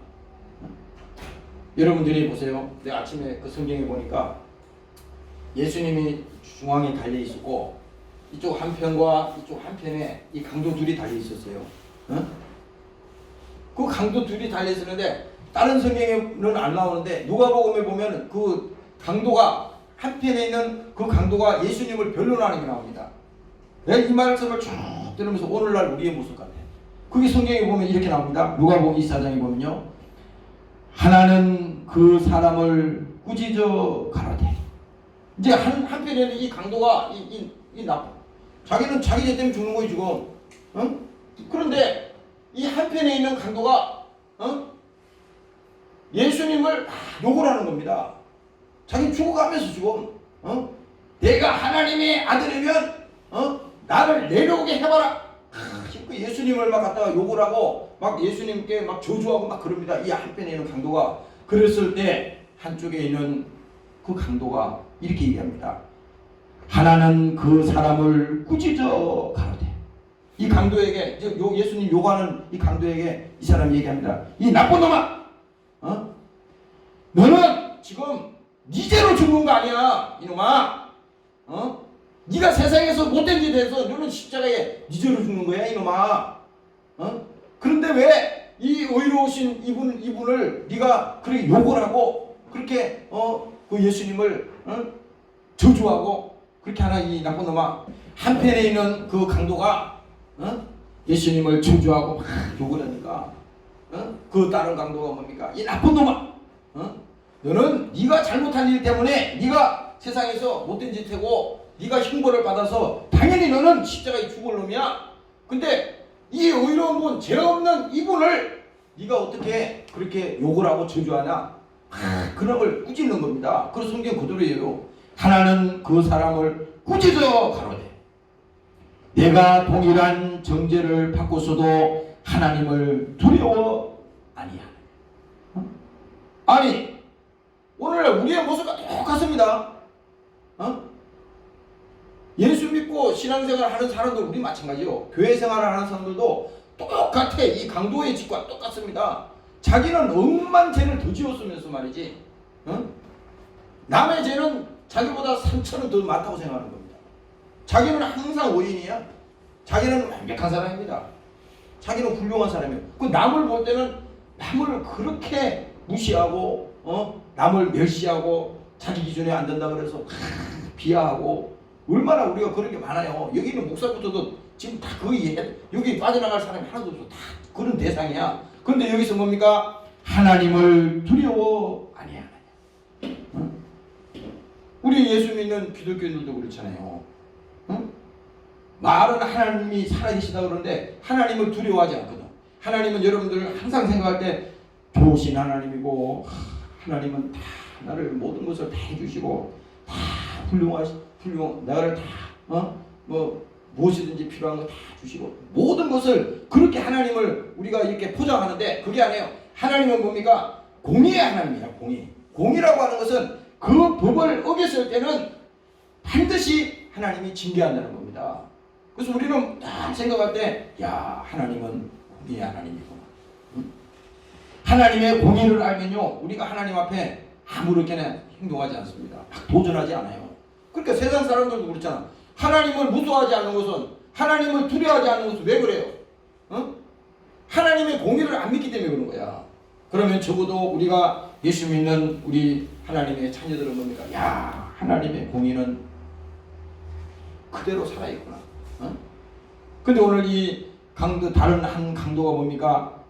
S1: 여러분들이 보세요. 내가 아침에 그 성경에 보니까 예수님이 중앙에 달려 있었고 이쪽 한편과 이쪽 한편에 이 강도 둘이 달려 있었어요. 그 강도 둘이 달려 있었는데 다른 성경에는 안 나오는데 누가복음에 보면 그 강도가 한편에 있는 그 강도가 예수님을 변론하는 게 나옵니다. 내가 이 말씀을 쭉 들으면서 오늘날 우리의 모습 같아. 그게 성경에 보면 이렇게 나옵니다. 누가복음 24장에 보면요. 하나는 그 사람을 꾸짖어 가로되. 이제 한편에는 이 강도가 이 나쁜. 자기는 자기 죄 때문에 죽는 거예요 지금. 그런데 이 한편에 있는 강도가 예수님을 욕을 하는 겁니다. 자기 죽어가면서 지금 내가 하나님의 아들이면 나를 내려오게 해봐라. 그 예수님을 막 갖다가 욕을 하고 막 예수님께 막 저주하고 막 그럽니다. 이 한편에 있는 강도가. 그랬을 때 한쪽에 있는 그 강도가 이렇게 얘기합니다. 하나는 그 사람을 꾸짖어 가로되. 이 강도에게 예수님 욕하는 이 강도에게 이 사람이 얘기합니다. 이 나쁜 놈아, 너는 지금 네 죄로 죽는 거 아니야, 이놈아. 네가 세상에서 못된 짓 해서 너는 십자가에 네 죄로 죽는 거야, 이놈아. 그런데 왜 이 의로우신 이분을 네가 그렇게 욕을 하고 그렇게 그 예수님을 저주하고 그렇게 하나, 이 나쁜 놈아. 한편에 있는 그 강도가 예수님을 저주하고 막 욕을 하니까 그 다른 강도가 뭡니까? 이 나쁜 놈아. 너는 네가 잘못한 일 때문에 네가 세상에서 못된 짓 하고 네가 형벌을 받아서 당연히 너는 십자가에 죽을 놈이야. 근데 이 의로운 분, 죄 없는 이분을 네가 어떻게 그렇게 욕을 하고 저주하냐? 그놈을 꾸짖는 겁니다. 그래서 성경 그대로예요. 하나는 그 사람을 꾸짖어 가로되 내가 동일한 정죄를 받고서도 하나님을 두려워 아니하느냐. 아니 오늘날 우리의 모습과 똑같습니다. 예수 믿고 신앙생활을 하는 사람들 우리 마찬가지요. 교회 생활을 하는 사람들도 똑같아. 이 강도의 짓과 똑같습니다. 자기는 억만 죄를 더 지었으면서 말이지 남의 죄는 자기보다 3,000원 더 많다고 생각하는 겁니다.
S2: 자기는 항상 오인이야. 자기는 완벽한 사람입니다. 자기는 훌륭한 사람이에요. 그 남을 볼 때는 남을 그렇게 무시하고 남을 멸시하고 자기 기준에 안 된다 그래서 비하하고 얼마나 우리가 그런 게 많아요. 여기 있는 목사부터도 지금 다 거의 여기 빠져나갈 사람이 하나도 없어. 다 그런 대상이야. 그런데 여기서 뭡니까? 하나님을 두려워 아니야. 우리 예수 믿는 기독교인들도 그렇잖아요. 말은 하나님이 살아계시다 그러는데 하나님을 두려워하지 않거든. 하나님은 여러분들 항상 생각할 때 좋으신 하나님이고 하나님은 다 나를 모든 것을 다 해주시고 다 나를 다 무엇이든지 필요한 거 다 주시고 모든 것을 그렇게 하나님을 우리가 이렇게 포장하는데 그게 아니에요. 하나님은 뭡니까? 공의의 하나님이야. 공의라고 하는 것은 그 법을 어겼을 때는 반드시 하나님이 징계한다는 겁니다. 그래서 우리는 딱 생각할 때, 야, 하나님은 공의의 하나님이구나. 하나님의 공의를 알면요, 우리가 하나님 앞에 아무렇게나 행동하지 않습니다. 막 도전하지 않아요. 그러니까 세상 사람들도 그렇잖아. 하나님을 무서워하지 않는 것은, 하나님을 두려워하지 않는 것은 왜 그래요? 하나님의 공의를 안 믿기 때문에 그런 거야. 그러면 적어도 우리가 예수 믿는 우리 하나님의 자녀들은 뭡니까? 야, 하나님의 공의는 그대로 살아있구나. 근데 오늘 이 강도, 다른 한 강도가 뭡니까?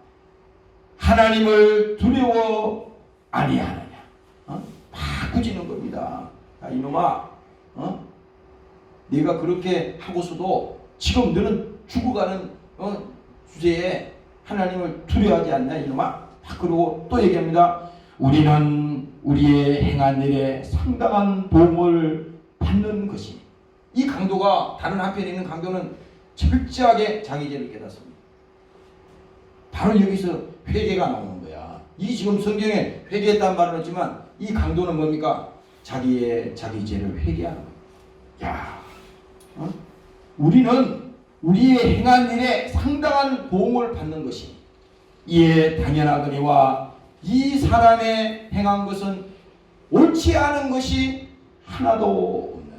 S2: 하나님을 두려워 아니하느냐. 막 꾸짖는 겁니다. 야, 이놈아, 네가 그렇게 하고서도 지금 너는 죽어가는 주제에 하나님을 두려워하지 않냐, 이놈아. 그리고 또 얘기합니다. 우리는 우리의 행한 일에 상당한 도움을 받는 것이. 이 강도가 다른 한편에 있는 강도는 철저하게 자기 죄를 깨닫습니다. 바로 여기서 회개가 나오는 거야. 이 지금 성경에 회개했다는 말은 없지만 이 강도는 뭡니까? 자기 죄를 회개하는 거야. 야, 우리는 우리의 행한 일에 상당한 도움을 받는 것이 이에 당연하거니와 이 사람의 행한 것은 옳지 않은 것이 하나도 없느니라.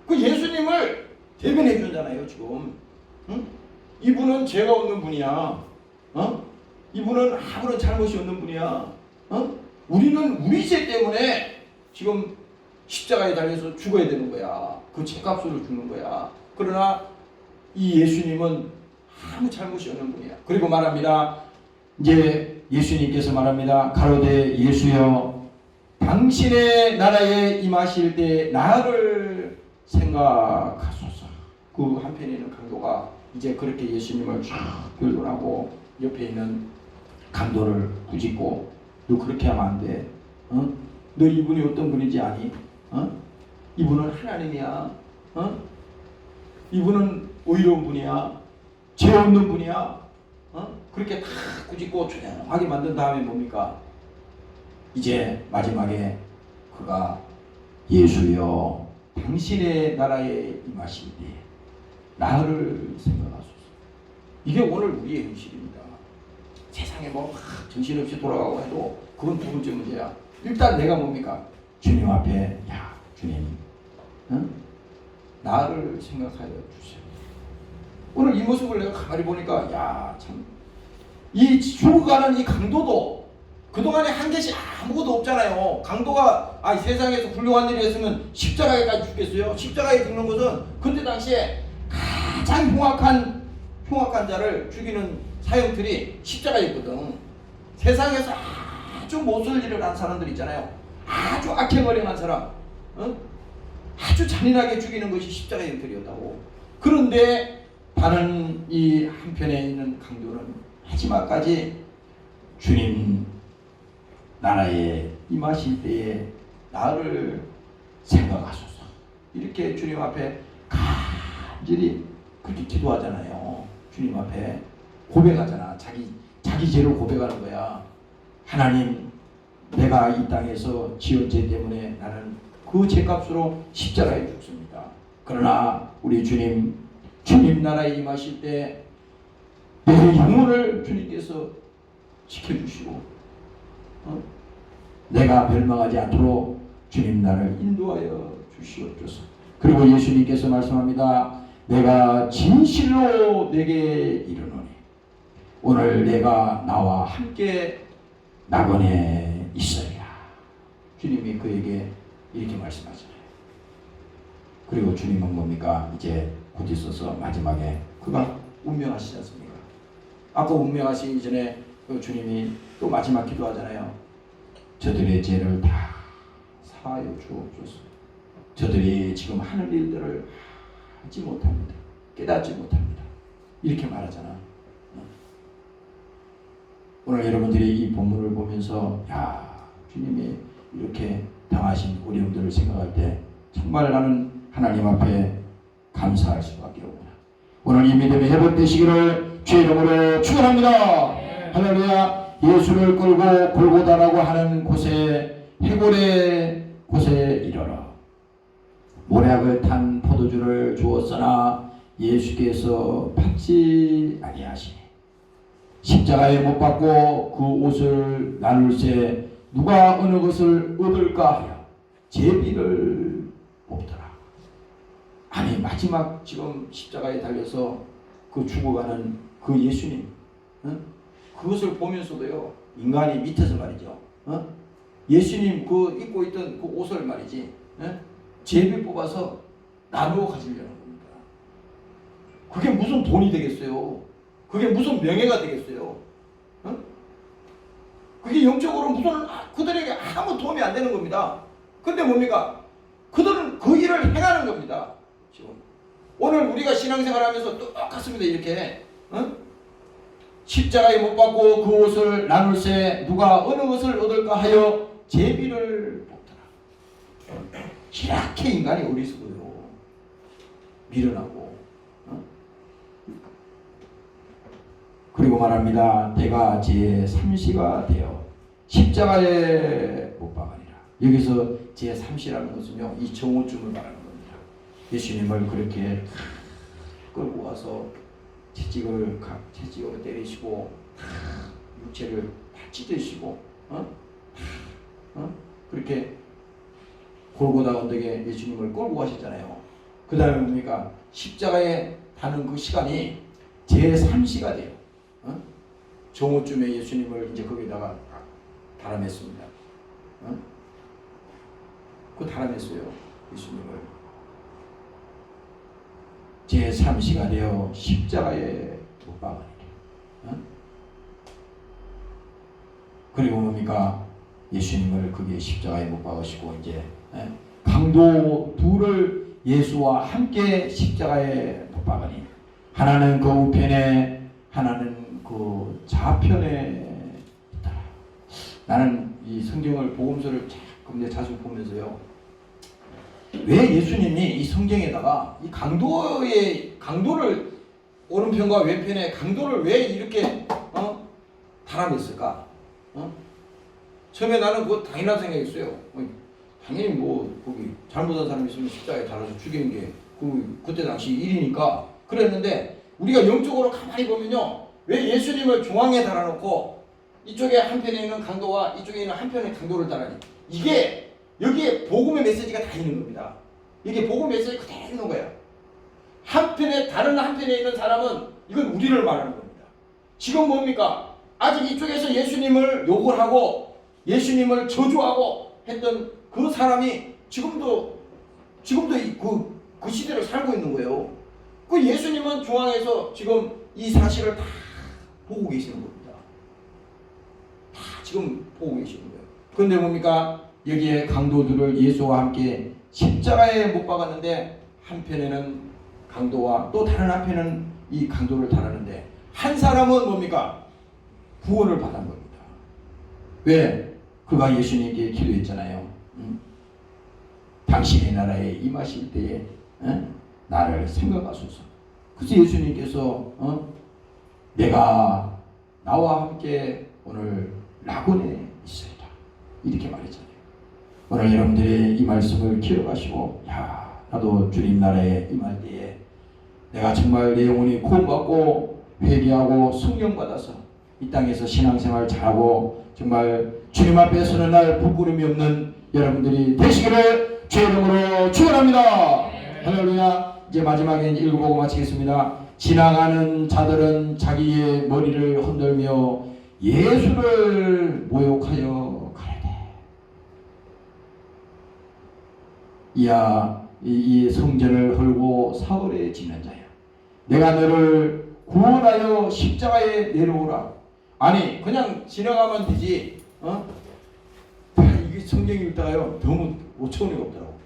S2: 그 예수님을 대변해 주잖아요 지금. 이분은 죄가 없는 분이야. 이분은 아무런 잘못이 없는 분이야. 우리는 우리 죄 때문에 지금 십자가에 달려서 죽어야 되는 거야. 그 죄값으로 죽는 거야. 그러나 이 예수님은 아무 잘못이 없는 분이야. 그리고 말합니다. 이제 예수님께서 말합니다. 가로되 예수여, 당신의 나라에 임하실 때 나를 생각하소서. 그 한편에 있는 강도가 이제 그렇게 예수님을 쭉 변론하고 옆에 있는 강도를 꾸짖고, 너 그렇게 하면 안 돼. 너 이분이 어떤 분인지 아니? 이분은 하나님이야. 이분은 의로운 분이야. 죄 없는 분이야. 그렇게 다 꾸짖고 조용하게 만든 다음에 뭡니까? 이제 마지막에 그가 예수여, 당신의 나라에 임하실 때 나를 생각하소서. 이게 오늘 우리의 현실입니다. 세상에 뭐 정신없이 돌아가고 해도 그건 두 번째 문제야. 일단 내가 뭡니까? 주님 앞에, 야 주님, 나를 생각하여 주세요. 오늘 이 모습을 내가 가만히 보니까 야 참, 이 죽어가는 이 강도도 그동안에 한 것이 아무것도 없잖아요. 강도가 세상에서 훌륭한 일을 했으면 십자가에까지 죽겠어요. 십자가에 죽는 것은 그때 당시에 가장 흉악한 자를 죽이는 사형틀이 십자가였거든. 세상에서 아주 못쓸 일을 한 사람들 있잖아요. 아주 악행어령한 사람, 아주 잔인하게 죽이는 것이 십자가 형틀이었다고. 그런데 다른 이 한편에 있는 강도는 마지막까지 주님 나라에 임하실 때에 나를 생각하소서. 이렇게 주님 앞에 간절히 그렇게 기도하잖아요. 주님 앞에 고백하잖아. 자기 죄를 고백하는 거야. 하나님, 내가 이 땅에서 지은 죄 때문에 나는 그 죄값으로 십자가에 죽습니다. 그러나 우리 주님 나라에 임하실 때 내 영혼을 주님께서 지켜주시고 내가 멸망하지 않도록 주님 나를 인도하여 주시옵소서.
S1: 그리고 예수님께서 말씀합니다. 내가 진실로 내게 이르노니 오늘 내가 나와 함께 낙원에 있으리라. 주님이 그에게 이렇게 말씀하잖아요. 그리고 주님은 뭡니까? 이제 곧 있어서 마지막에 그가 운명하시지 않습니까? 아까 운명하시기 전에 그 주님이 또 마지막 기도하잖아요. 저들의 죄를 다 사하여 주옵소서. 저들이 지금 하는 일들을 하지 못합니다. 깨닫지 못합니다. 이렇게 말하잖아. 오늘 여러분들이 이 본문을 보면서 야, 주님이 이렇게 당하신 어려움들을 생각할 때 정말 나는 하나님 앞에 감사할 수밖에 없구나. 오늘 이 믿음이 회복되시기를 주의 이름으로 축원합니다. 할렐루야. 예수를 끌고 골고다라고 하는 곳에 해골의 곳에 이르러 모략을 탄 포도주를 주었으나 예수께서 받지 아니하시니 십자가에 못 박고 그 옷을 나눌새 누가 어느 것을 얻을까 하여 제비를 뽑더라. 아니 마지막 지금 십자가에 달려서 그 죽어가는 그 예수님, 그것을 보면서도요 인간이 밑에서 말이죠, 예수님 그 입고 있던 그 옷을 말이지, 제비 뽑아서 나누어 가지려는 겁니다. 그게 무슨 돈이 되겠어요? 그게 무슨 명예가 되겠어요? 그게 영적으로 무슨 그들에게 아무 도움이 안 되는 겁니다. 근데 뭡니까? 그들은 그 일을 행하는 겁니다. 지금 오늘 우리가 신앙생활하면서 똑같습니다. 이렇게 십자가에 못 박고 그 옷을 나눌새 누가 어느 것을 얻을까 하여 제비를 뽑더라. 이렇게 인간이 어리석어요. 미련하고. 그리고 말합니다. 내가 제3시가 되어 십자가에 못 박으리라. 여기서 제3시라는 것은요 이 정오쯤을 말하는 겁니다. 예수님을 그렇게 끌고 와서 채찍으로 때리시고 육체를 다 찢으시고 그렇게 골고다 언덕에 예수님을 끌고 가셨잖아요. 그 다음에 뭡니까? 십자가에 다는 그 시간이 제3시가 돼요. 정오쯤에 예수님을 이제 거기다가 달아냈습니다. 그 달아냈어요. 예수님을. 제3시가 되어 십자가에 못 박으리라. 그리고 뭡니까? 예수님을 거기에 십자가에 못 박으시고 이제 강도 둘을 예수와 함께 십자가에 못 박으니 하나는 그 우편에 하나는 그 좌편에 있더라. 나는 이 성경을 복음서를 자주 보면서요. 왜 예수님이 이 성경에다가 이 강도를 오른편과 왼편에 강도를 왜 이렇게 달아냈을까? 처음에 나는 그거 당연한 생각이었어요. 당연히 뭐 거기 잘못한 사람이 있으면 십자가에 달아서 죽이는 게 그때 당시 일이니까 그랬는데 우리가 영적으로 가만히 보면요. 왜 예수님을 중앙에 달아놓고 이쪽에 한편에 있는 강도와 이쪽에 있는 한편의 강도를 달아니? 이게 여기에 복음의 메시지가 다 있는 겁니다. 이게 복음 메시지 그대로 있는 거예요. 다른 한편에 있는 사람은 이건 우리를 말하는 겁니다. 지금 뭡니까? 아직 이쪽에서 예수님을 욕을 하고 예수님을 저주하고 했던 그 사람이 지금도 그 시대를 살고 있는 거예요. 그 예수님은 중앙에서 지금 이 사실을 다 보고 계시는 겁니다. 다 지금 보고 계시는 거예요. 그런데 뭡니까? 여기에 강도들을 예수와 함께 십자가에 못 박았는데 한편에는 강도와 또 다른 한편에는 이 강도를 달았는데 한 사람은 뭡니까? 구원을 받은 겁니다. 왜? 그가 예수님께 기도했잖아요. 당신의 나라에 임하실 때에 나를 생각하소서. 그래서 예수님께서 내가 나와 함께 오늘 낙원에 있으리라 이렇게 말했잖아요. 오늘 여러분들이 이 말씀을 기억하시고 야 나도 주님 나라에 임할 때에 내가 정말 내 영혼이 구원받고 회개하고 성령 받아서 이 땅에서 신앙생활 잘하고 정말 주님 앞에 서는 날 부끄러움이 없는 여러분들이 되시기를 주의 이름으로 축원합니다. 할렐루야. 이제 마지막에 읽어보고 마치겠습니다. 지나가는 자들은 자기의 머리를 흔들며 예수를 모욕하여 가라되. 이야, 이 성전을 헐고 사흘에 지는 자야, 내가 너를 구원하여 십자가에 내려오라. 아니 그냥 지나가면 되지. 이게 성경 읽다가요 너무 어처구니가 없더라고.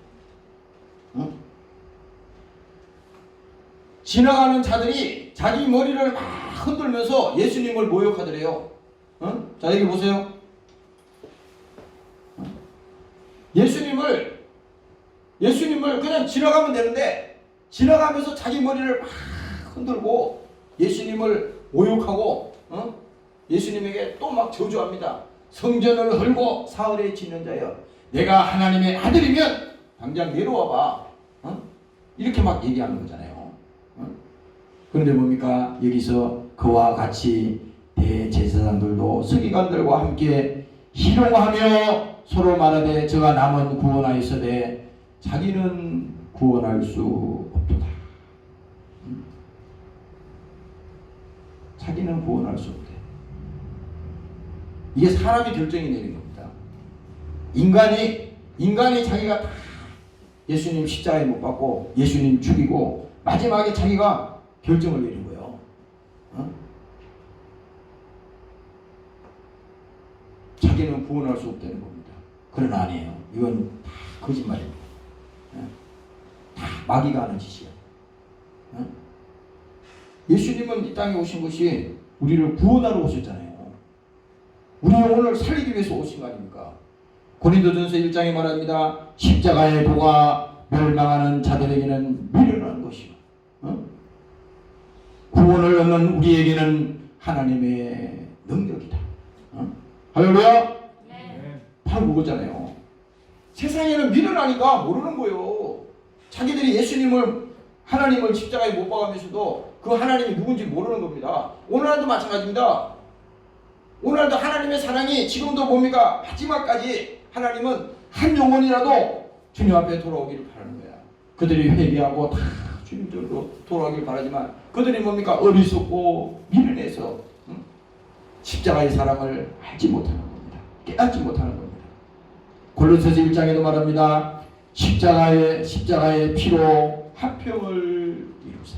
S1: 지나가는 자들이 자기 머리를 막 흔들면서 예수님을 모욕하더래요. 자 여기 보세요. 예수님을 그냥 지나가면 되는데 지나가면서 자기 머리를 막 흔들고 예수님을 모욕하고 예수님에게 또 막 저주합니다. 성전을 헐고 사흘에 짓는 자여, 내가 하나님의 아들이면 당장 내려와봐. 이렇게 막 얘기하는 거잖아요. 그런데 뭡니까? 여기서 그와 같이 대제사장들도 서기관들과 함께 희롱하며 서로 말하되 저가 남은 구원하였으되 자기는 구원할 수 없도다. 자기는 구원할 수 없대. 이게 사람이 결정이 내린 겁니다. 인간이 자기가 다 예수님 십자가에 못 박고 예수님 죽이고 마지막에 자기가 결정을 내린 거예요. 자기는 구원할 수 없다는 겁니다. 그러나 아니에요. 이건 다 거짓말입니다. 다 마귀가 하는 짓이에요. 예수님은 이 땅에 오신 것이 우리를 구원하러 오셨잖아요. 우리 영혼을 살리기 위해서 오신 거 아닙니까? 고린도전서 1장에 말합니다. 십자가의 도가 멸망하는 자들에게는 미련한 것이요, 구원을 얻는 우리에게는 하나님의 능력이다. 할렐루야. 바로 그거잖아요. 세상에는 미련하니까 모르는 거예요. 자기들이 하나님을 십자가에 못 박으면서도 그 하나님이 누군지 모르는 겁니다. 오늘날도 마찬가지입니다. 오늘날도 하나님의 사랑이 지금도 뭡니까? 마지막까지 하나님은 한 영혼이라도 주님 앞에 돌아오기를 바라는 거야. 그들이 회개하고 다 주님들로 돌아오길 바라지만 그들이 뭡니까? 어리석고 미련해서 십자가의 사랑을 알지 못하는 겁니다. 깨닫지 못하는 겁니다. 골로새서 1장에도 말합니다. 십자가의 피로 화평을 이루사.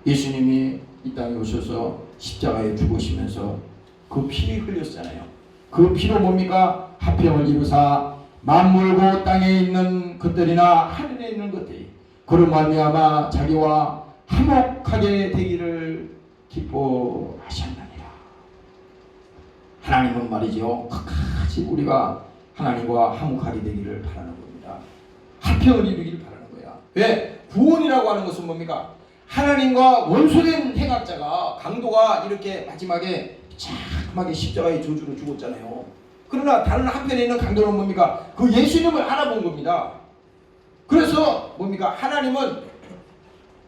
S1: 예수님이 이 땅에 오셔서 십자가에 죽으시면서 그 피 흘렸잖아요. 그 피로 뭡니까? 화평을 이루사 만물고 땅에 있는 것들이나 하늘에 있는 것들이 그로 말미암아 자기와 화목하게 되기를 기뻐하셨느니라. 하나님은 말이죠, 끝까지 우리가 하나님과 화목하게 되기를 바라는 겁니다. 화평을 이루기를 바라는 거야. 왜? 구원이라고 하는 것은 뭡니까? 하나님과 원수된 행악자가, 강도가 이렇게 마지막에 참하게 십자가의 저주로 죽었잖아요. 그러나 다른 한편에 있는 강도는 뭡니까? 그 예수님을 알아본 겁니다. 그래서 뭡니까? 하나님은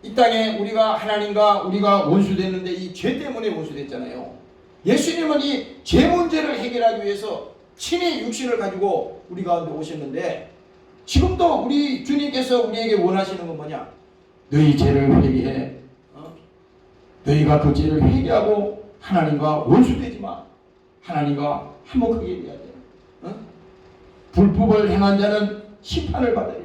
S1: 이 땅에 우리가 원수됐는데 이 죄 때문에 원수됐잖아요. 예수님은 이 죄 문제를 해결하기 위해서 친히 육신을 가지고 우리 가운데 오셨는데, 지금도 우리 주님께서 우리에게 원하시는 건 뭐냐? 너희 죄를 회개해. 너희가 그 죄를 회개하고 하나님과 원수되지 마. 하나님과 화목하게 돼야 돼. 불법을 행한 자는 심판을 받으리라.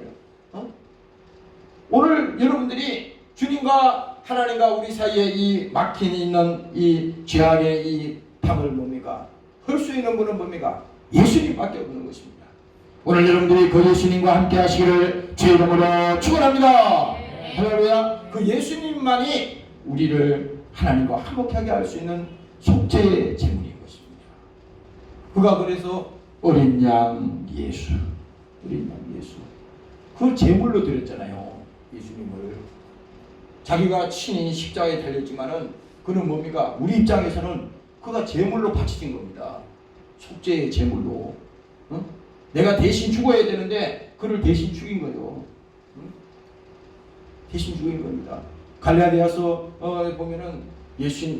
S1: 오늘 여러분들이 주님과 하나님과 우리 사이에 이 막힌 있는 이 죄악의 이 담을 뭡니까? 할 수 있는 분은 뭡니까? 예수님밖에 없는 것입니다. 오늘 여러분들이 그 예수님과 함께 하시기를 주의 이름으로 축원합니다. 할렐루야. 그 예수님만이 우리를 하나님과 화목하게 할 수 있는 속죄의 제물인 것입니다. 그가 그래서 어린 양 예수, 그 제물로 드렸잖아요. 예수님을 자기가 친히 십자가에 달렸지만은 그는 뭡니까? 우리 입장에서는 그가 제물로 바쳐진 겁니다. 속죄의 제물로. 내가 대신 죽어야 되는데 그를 대신 죽인 거죠. 대신 죽인 겁니다. 갈라디아서 보면은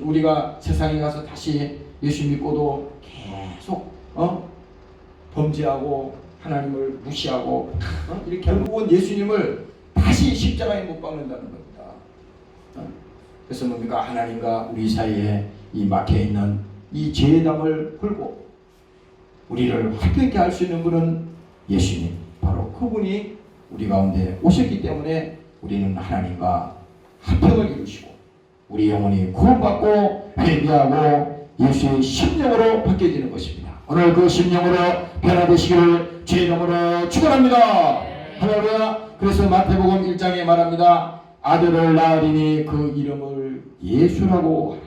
S1: 우리가 세상에 가서 다시 예수 믿고도 계속 범죄하고 하나님을 무시하고 이렇게 결국은 예수님을 다시
S2: 다시 십자가에 못 박는다는 겁니다. 그래서 뭡니까? 하나님과 우리 사이에 이 막혀있는 이 죄담을 풀고 우리를 화평케 할 수 있는 분은 예수님, 바로 그분이 우리 가운데 오셨기 때문에 우리는 하나님과 화평을 이루시고 우리 영혼이 구원받고 회개하고 예수의 심령으로 바뀌어지는 것입니다. 오늘 그 심령으로 변화되시기를 주의 이름으로 축원합니다. 할렐루야. 그래서 마태복음 1장에 말합니다. 아들을 낳으리니 그 이름을 예수라고 하라.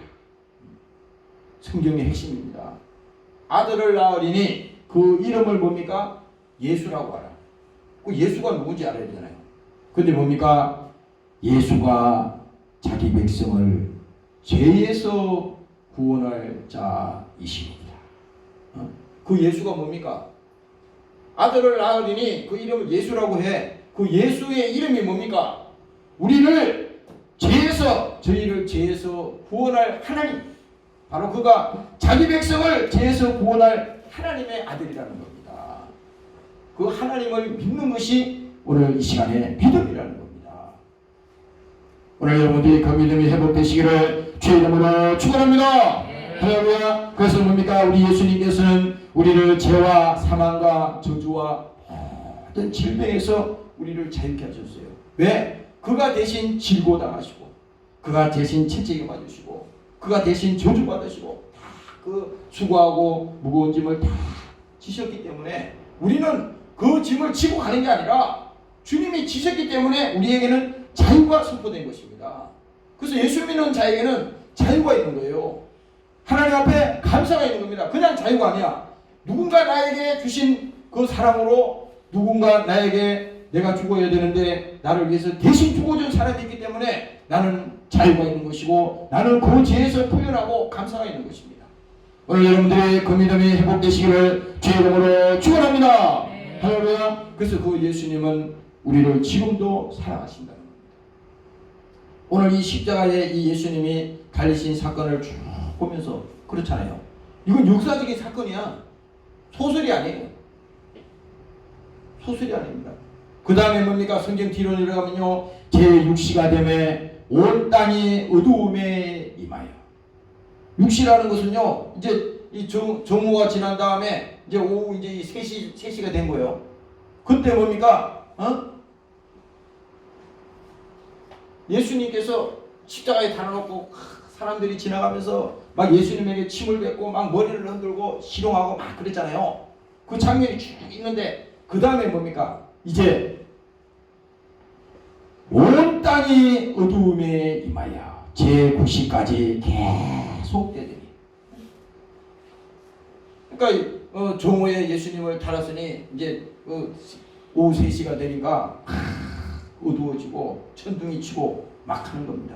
S2: 성경의 핵심입니다. 아들을 낳으리니 그 이름을 뭡니까? 예수라고 하라. 그 예수가 누군지 알아야 되잖아요. 근데 뭡니까? 예수가 자기 백성을 죄에서 구원할 자이십니다. 그 예수가 뭡니까? 아들을 낳으리니 그 이름을 예수라고 해. 그 예수의 이름이 뭡니까? 우리를 죄에서, 저희를 죄에서 구원할 하나님, 바로 그가 자기 백성을 죄에서 구원할 하나님의 아들이라는 겁니다. 그 하나님을 믿는 것이 오늘 이 시간에 믿음이라는 겁니다. 오늘 여러분들이 그 믿음이 회복되시기를 주의 이름으로 축원합니다. 할렐루야. 그래서 뭡니까? 우리 예수님께서는 우리를 죄와 사망과 저주와 모든 질병에서 우리를 자유케 하셨어요. 왜? 그가 대신 질고당하시고 그가 대신 채찍을 맞으시고 그가 대신 저주받으시고 다 그 수고하고 무거운 짐을 다 지셨기 때문에 우리는 그 짐을 지고 가는 게 아니라 주님이 지셨기 때문에 우리에게는 자유가 선포된 것입니다. 그래서 예수 믿는 자에게는 자유가 있는 거예요. 하나님 앞에 감사가 있는 겁니다. 그냥 자유가 아니야. 누군가 나에게 주신 그 사랑으로 누군가 나에게 내가 죽어야 되는데 나를 위해서 대신 죽어준 사람이 있기 때문에 나는 자유가 있는 것이고 나는 그 죄에서 풀려나고 감사가 있는 것입니다. 오늘 여러분들의 그 믿음이 회복되시기를 주의 이름으로 축원합니다. 할렐루야. 그래서 그 예수님은 우리를 지금도 사랑하신다는 겁니다. 오늘 이 십자가에 이 예수님이 달리신 사건을 쭉 보면서 그렇잖아요. 이건 역사적인 사건이야. 소설이 아니에요. 소설이 아닙니다. 그 다음에 뭡니까? 성경 뒤로 내려가면요. 제6시가 되매 온 땅이 어두움에 임하여. 6시라는 것은요. 이제 이 정오가 지난 다음에 이제 오후 이제 이 3시가 된 거예요. 그때 뭡니까? 예수님께서 십자가에 달아놓고 사람들이 지나가면서 막 예수님에게 침을 뱉고 막 머리를 흔들고 희롱하고 막 그랬잖아요. 그 장면이 쭉 있는데 그 다음에 뭡니까? 이제 온 땅이 어두움에 임하여 제9시까지 계속되더니. 그러니까 정오에 예수님을 달았으니 이제 오후 3시가 되니까 어두워지고 천둥이 치고 막 하는 겁니다.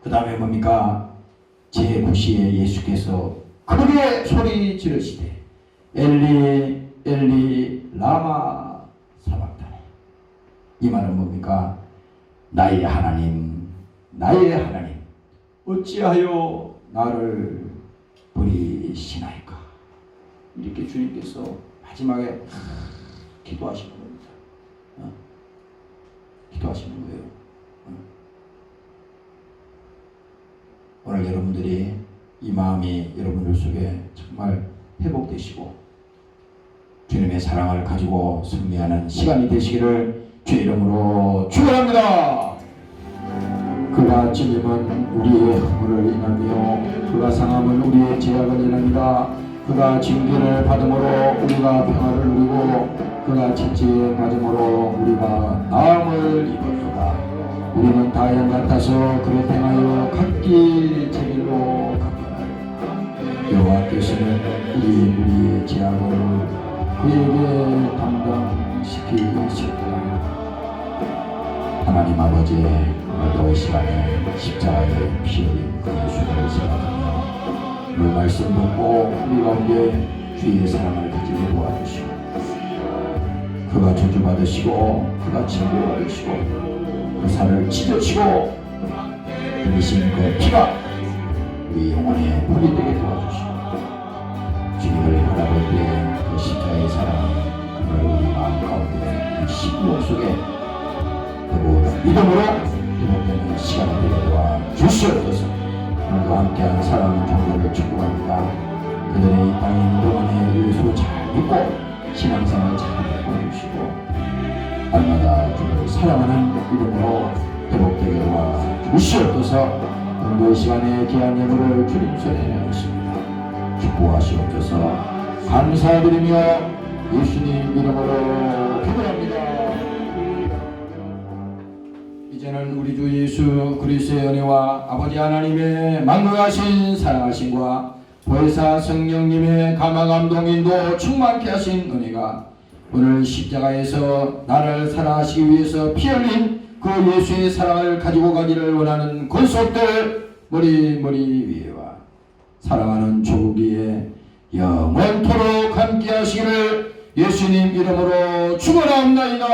S2: 그 다음에 뭡니까? 제9시에 예수께서 크게 소리 지르시되 엘리 엘리 라마 사박타니. 이 말은 뭡니까? 나의 하나님 나의 하나님 어찌하여 나를 버리시나이까. 이렇게 주님께서 마지막에 기도하시는 겁니다. 기도하시는 거예요. 오늘 여러분들이 이 마음이 여러분들 속에 정말 회복되시고 주님의 사랑을 가지고 승리하는 시간이 되시기를 주의 이름으로 축원합니다. 그가 찔림은 우리의 허물을 인하며 그가 상함은 우리의 죄악을 인합니다. 그가 징계를 받음으로 우리가 평화를 누리고 그가 채찍에 맞음으로 우리가 나음을 입었도다. 우리는 다 양 같아서 그를 행하여 각기 제 길로 갔거늘 여호와께서는 우리의 죄악을 그에게 담당시키셨다. 하나님 아버지, 오늘도 이 시간에 십자가에 피 흘린 그 예수를 생각하며 그 말씀 듣고 우리 가운데 주의 사랑을 가지게 도와주시고 그가 저주받으시고 그가 징계받으시고 그 살을 찢어치고 흘리신 그 피가 우리 영혼에 불이 되게 도와주시고 주님을 바라볼 때 그 십자가의 사랑, 오늘 우리 마음 가운데 이 신곡 속에 그리고 믿음으로 회복되는 시간이 되게 도와 주시옵소서. 오늘도 함께한 사랑하는 종교를 축복합니다. 그들의 이 땅의 동안의 유수 잘 믿고 신앙생활 잘 보내주시고 날마다 주를 사랑하는 이름으로 회복되게 도와 주시옵소서. 오늘도 이 시간에 귀한 예물을 주님 손에 내놓습니다. 축복하시옵소서. 감사드리며 예수님 이름으로 기도합니다. 이제는 우리 주 예수 그리스도의 은혜와 아버지 하나님의 만능하신 사랑하심과 보혜사 성령님의 감화감동인도 충만케 하신 은혜가 오늘 십자가에서 나를 사랑하시기 위해서 피 흘린 그 예수의 사랑을 가지고 가기를 원하는 권속들 머리 위에와 사랑하는 조국위에 영원토록 함께 하시기를 예수님 이름으로 축원합니다.